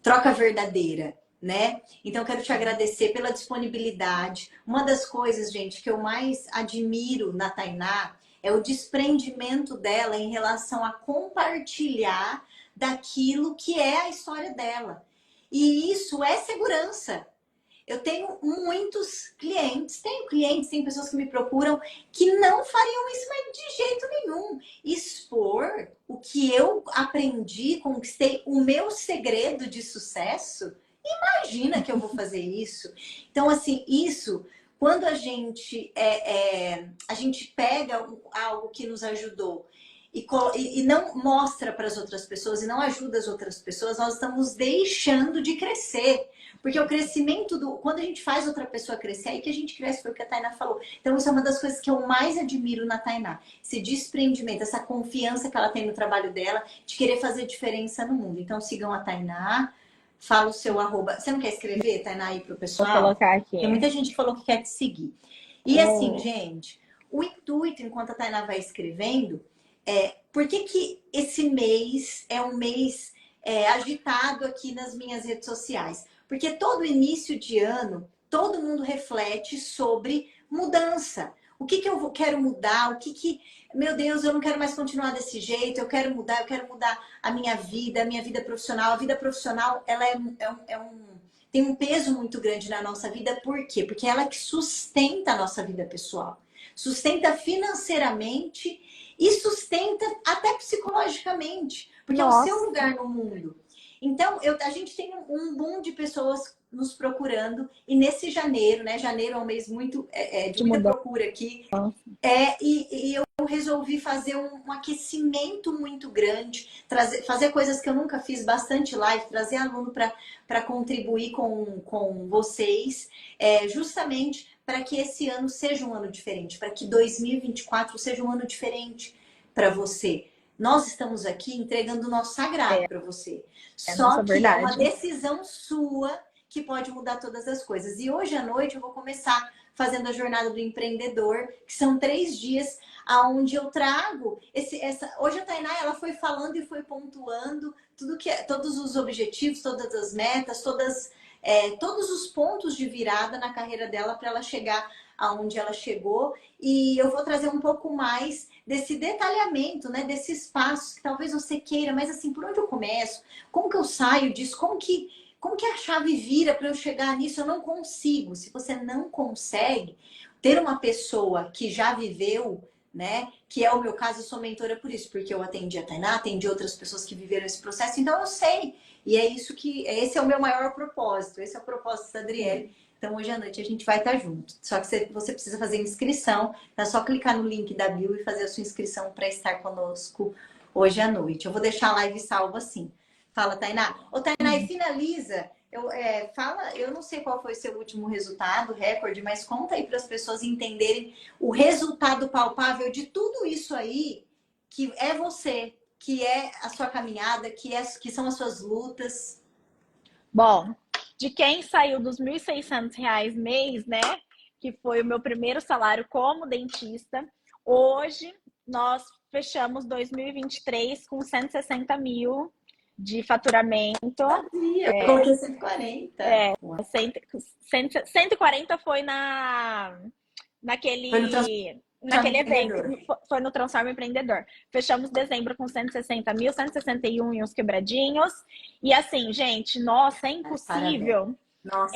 troca verdadeira, né? Então, quero te agradecer pela disponibilidade. Uma das coisas, gente, que eu mais admiro na Tainá é o desprendimento dela em relação a compartilhar daquilo que é a história dela. E isso é segurança. Eu tenho muitos clientes, tem pessoas que me procuram que não fariam isso, mas de jeito nenhum. Expor o que eu aprendi, conquistei, o meu segredo de sucesso, imagina que eu vou fazer isso. Então, assim, isso, quando a gente pega algo que nos ajudou e não mostra para as outras pessoas e não ajuda as outras pessoas, nós estamos deixando de crescer. Porque o crescimento quando a gente faz outra pessoa crescer, é aí que a gente cresce, foi o que a Tainá falou. Então, isso é uma das coisas que eu mais admiro na Tainá. Esse desprendimento, essa confiança que ela tem no trabalho dela, de querer fazer diferença no mundo. Então, sigam a Tainá, fala o seu arroba. Você não quer escrever, Tainá, aí pro pessoal? Vou colocar aqui. Tem muita gente que falou que quer te seguir. E assim, gente, o intuito, enquanto a Tainá vai escrevendo, por que esse mês é um mês agitado aqui nas minhas redes sociais? Porque todo início de ano, todo mundo reflete sobre mudança. O que eu quero mudar? Meu Deus, eu não quero mais continuar desse jeito, eu quero mudar a minha vida profissional. A vida profissional, ela tem um peso muito grande na nossa vida. Por quê? Porque ela que sustenta a nossa vida pessoal. Sustenta financeiramente e sustenta até psicologicamente. Porque é o seu lugar no mundo. Então, a gente tem um boom de pessoas nos procurando. E nesse janeiro, né? Janeiro é um mês muito de muita procura aqui. E eu resolvi fazer um aquecimento muito grande. Fazer coisas que eu nunca fiz, bastante live. Trazer aluno para contribuir com vocês. Justamente para que esse ano seja um ano diferente. Para que 2024 seja um ano diferente para você. Nós estamos aqui entregando o nosso sagrado para você. Só que é uma decisão sua que pode mudar todas as coisas. E hoje à noite eu vou começar fazendo a jornada do empreendedor, que são 3 dias aonde eu trago hoje a Tainá, ela foi falando e foi pontuando todos os objetivos, todas as metas, todos os pontos de virada na carreira dela para ela chegar aonde ela chegou. E eu vou trazer um pouco mais desse detalhamento, né? Desses passos que talvez você queira, mas assim, por onde eu começo? Como que eu saio disso? Como que a chave vira para eu chegar nisso? Eu não consigo. Se você não consegue, ter uma pessoa que já viveu, né? Que é o meu caso, eu sou mentora por isso, porque eu atendi a Tainá, atendi outras pessoas que viveram esse processo, então eu sei. E esse é o meu maior propósito, esse é o propósito da Adriele. Então, hoje à noite a gente vai estar junto. Só que você precisa fazer inscrição. É só clicar no link da bio e fazer a sua inscrição para estar conosco hoje à noite. Eu vou deixar a live salva assim. Fala, Tainá. Ô, Tainá, e finaliza. Eu não sei qual foi o seu último resultado, recorde, mas conta aí para as pessoas entenderem o resultado palpável de tudo isso aí, que é você, que é a sua caminhada, que são as suas lutas. Bom, de quem saiu dos R$ 1.600 mês, né? Que foi o meu primeiro salário como dentista. Hoje, nós fechamos 2023 com 160 mil de faturamento. Eu coloquei 140. 140 foi naquele evento, foi no Transforma Empreendedor. Fechamos dezembro com 160 mil, 161 e uns quebradinhos. E assim, gente, nossa, é impossível. Nossa,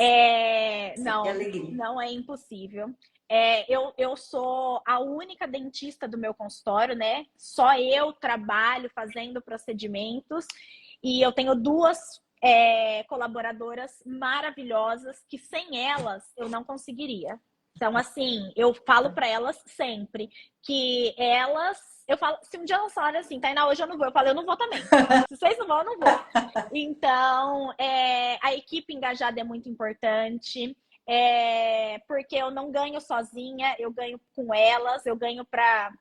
não é impossível. Eu sou a única dentista do meu consultório, né? Só eu trabalho fazendo procedimentos. E eu tenho 2 colaboradoras maravilhosas que sem elas eu não conseguiria. Então, assim, eu falo para elas sempre que eu falo, se um dia elas falarem assim, Tainá, hoje eu não vou, eu falo, eu não vou também. Se vocês não vão, eu não vou. Então, a equipe engajada é muito importante, porque eu não ganho sozinha, eu ganho com elas, eu ganho para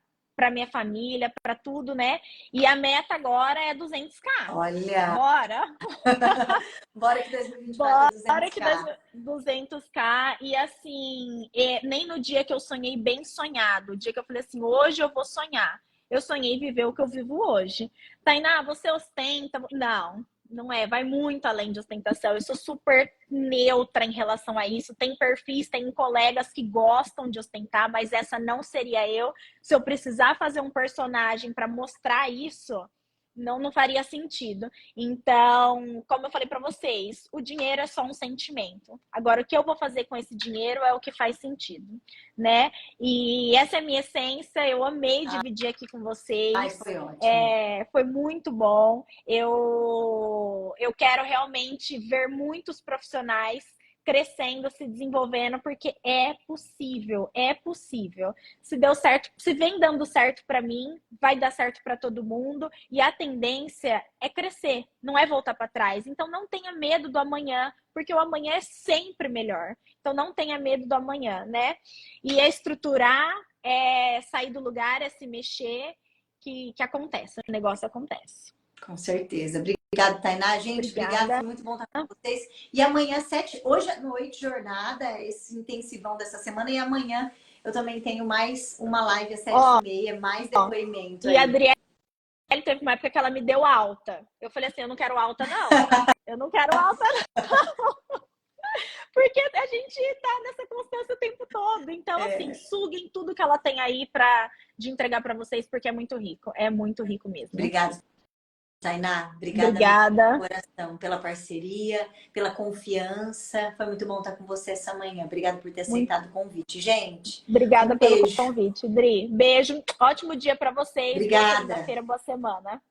minha família, para tudo, né? E a meta agora é 200k. Olha! Bora! Bora que 2024 é 200k. Bora que 200k. E assim, nem no dia que eu sonhei bem sonhado, o dia que eu falei assim, hoje eu vou sonhar, eu sonhei viver o que eu vivo hoje. Tainá, você ostenta? Não, não é. Vai muito além de ostentação. Eu sou super neutra em relação a isso. Tem perfis, tem colegas que gostam de ostentar, mas essa não seria eu. Se eu precisar fazer um personagem para mostrar isso, não faria sentido. Então, como eu falei para vocês, o dinheiro é só um sentimento. Agora, o que eu vou fazer com esse dinheiro é o que faz sentido, né? E essa é a minha essência. Eu amei dividir aqui com vocês. Ai, foi ótimo. Foi muito bom. Eu quero realmente ver muitos profissionais crescendo, se desenvolvendo, porque é possível, é possível. Se deu certo, se vem dando certo para mim, vai dar certo para todo mundo, e a tendência é crescer, não é voltar para trás. Então não tenha medo do amanhã, porque o amanhã é sempre melhor. Então não tenha medo do amanhã, né? E é estruturar, é sair do lugar, é se mexer, que acontece, o negócio acontece. Com certeza. Obrigada, Tainá. Gente, obrigada. Foi muito bom estar com vocês. E amanhã, hoje à noite, jornada, esse intensivão dessa semana. E amanhã eu também tenho mais uma live às 7h30, mais depoimento. E a Adriele teve uma época que ela me deu alta. Eu falei assim, eu não quero alta, não. Eu não quero alta, não. Porque a gente tá nessa constância o tempo todo. Então, assim, suguem tudo que ela tem aí de entregar para vocês, porque é muito rico. É muito rico mesmo. Obrigada, Tainá. Obrigada. Coração, pela parceria, pela confiança. Foi muito bom estar com você essa manhã. Obrigada por ter aceitado o convite, gente. Obrigada pelo convite, Dri. Beijo. Ótimo dia para vocês. Obrigada. Boa segunda-feira, boa semana.